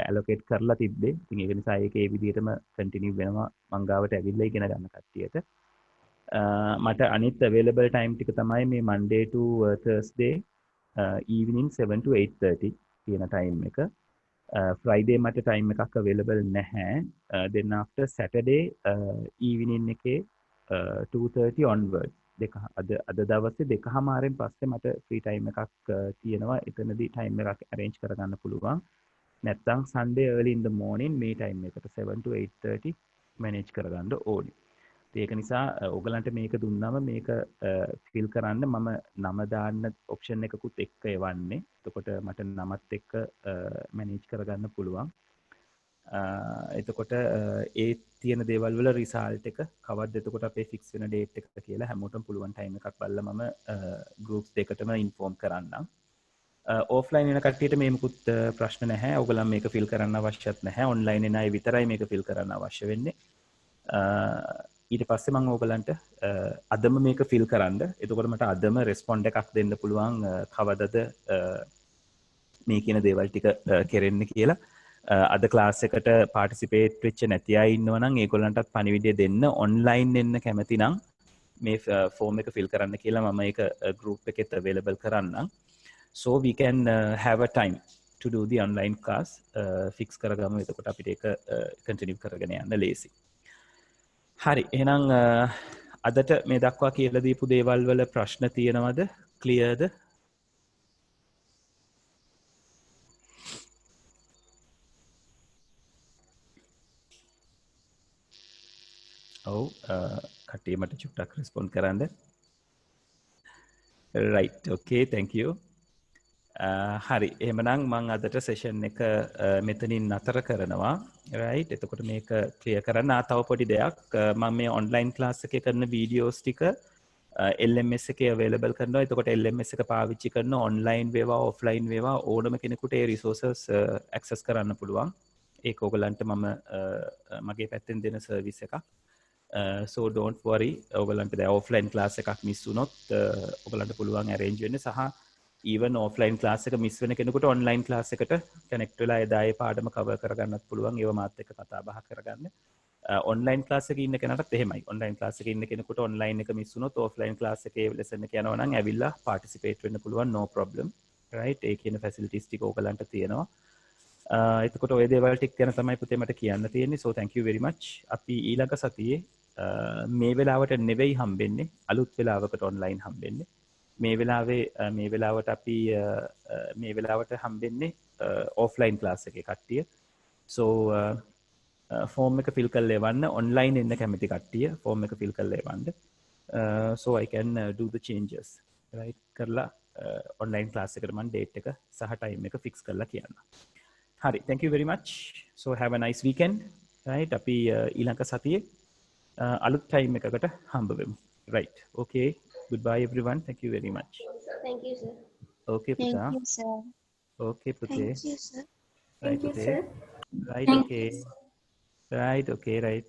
allocate කරලා තිබ්බේ. ඉතින් ඒක නිසා ඒක ඒ විදිහටම continue වෙනවා මං ගාවට ඇවිල්ලා ඉගෙන ගන්න කට්ටියට. මට අනිත් available time ටික තමයි මේ Monday to Thursday evening 7 to 8:30 කියන time එක. Friday මට time එකක් available නැහැ. Then after Saturday evening එකේ 2:30 onwards දෙක අද දවසේ 2:00 පස්සේ මට free time එකක් තියෙනවා. එතනදී time එකක් arrange කරගන්න පුළුවන්. නැත්නම් Sunday early in the morning මේ time එකට 7 to 8:30 manage කරගන්න ඕනේ. ඒක නිසා ඔයගලන්ට මේක දුන්නාම මේක fill කරන්න මම නම දාන්න option එකකුත් එක්ක එවන්නේ. එතකොට මට නමත් එක්ක manage කරගන්න පුළුවන්. එතකොට ඒ තියෙන දේවල් වල result එක කවද්ද එතකොට අපේ fix වෙන date එක කියලා හැමෝටම පුළුවන් time එකක් බලලා මම groups දෙකටම inform කරන්නම්. offline එන කට්ටියට මේ මුකුත් ප්‍රශ්න නැහැ. ඔයගොල්ලන් මේක fill කරන්න අවශ්‍යත් නැහැ. online එන අය විතරයි මේක fill කරන්න අවශ්‍ය වෙන්නේ. ඊට පස්සේ මම ඔයගලන්ට අදම මේක fill කරන්න. එතකොට මට අදම respond එකක් දෙන්න පුළුවන් කවදද මේ කියන දේවල් ටික කෙරෙන්නේ කියලා. අද ක්ලාස් එකට participate වෙච්ච නැති අය ඉන්නවා නම් ඒගොල්ලන්ටත් පණිවිඩය දෙන්න. online එන්න කැමති නම් මේ form එක fill කරන්න කියලා මම ඒක group එකෙත් available කරන්නම්. So we can have a time to do the online class. Fix කරගමු. එතකොට අපිට ඒක continue කරගෙන යන්න ලේසි. හරි, එහෙනම් අදට මේ දක්වා කියලා දීපු දේවල් වල ප්‍රශ්න තියෙනවද? Clearද? ඔව්, කට්ටිය මට චුට්ටක් respond කරන්න. Right, okay, thank you. හරි, එහෙමනම් මම අදට session එක මෙතනින් නතර කරනවා. Right, එතකොට මේක clear කරන්න තව පොඩි දෙයක්. මම මේ online class එකේ කරන videos ටික LMS එකේ available කරනවා. එතකොට LMS එක පාවිච්චි කරන online වේවා offline වේවා ඕනම කෙනෙකුට ඒ resources access කරන්න පුළුවන්. ඒක ඔයගලන්ට මම මගේ පැත්තෙන් දෙන service එකක්. So don't worry. ඔයගලන්ට දැන් offline class එකක් miss වුණොත් ඔයගලන්ට පුළුවන් arrange වෙන්න සහ even offline class එක miss වෙන කෙනෙකුට online class එකට connect වෙලා එදා ඒ පාඩම cover කරගන්නත් පුළුවන්. ඒව මාත් එක්ක කතා බහ කරගන්න. ඔන්ලයින් ක්ලාස් එකේ ඉන්න කෙනාට එහෙමයි. ඔන්ලයින් ක්ලාස් එකේ ඉන්න කෙනෙකුට ඔන්ලයින් එක මිස් වුණොත් ඔෆ්ලයින් ක්ලාස් එකේ ලෙසන් එක යනවා නම් ඇවිල්ලා පාටිසිපේට් වෙන්න පුළුවන් no problem. right? ඒ කියන ෆැසිලිටිස් ටික ඕගලන්ට තියෙනවා. එතකොට ඔය දේවල් ටික ගැන තමයි පුතේ මට කියන්න තියෙන්නේ. so thank you very much. අපි ඊළඟ සතියේ මේ වෙලාවට නෙවෙයි හම්බෙන්නේ. අලුත් වෙලාවකට ඔන්ලයින් හම්බෙන්නේ. මේ වෙලාවට අපි මේ වෙලාවට හම්බෙන්නේ ඔෆ්ලයින් ක්ලාස් එකේ කට්ටිය. so ෆෝර්ම් එක ෆිල් කරලා එවන්න ඔන්ලයින් එන්න කැමති කට්ටිය ෆෝර්ම් එක ෆිල් කරලා එවන්න so I can do the changes right කරලා ඔන්ලයින් ක්ලාස් එකට මම date එක සහ time එක fix කරලා කියන්න. හරි thank you very much. so have a nice weekend right අපි ඊළඟ සතියේ අලුත් time එකකට හම්බ වෙමු. right okay goodbye everyone thank you very much. Thank you, sir. okay puta. Thank you, sir. okay pute. Thank you, sir. right Thank you, pute. sir. right Thank okay right okay right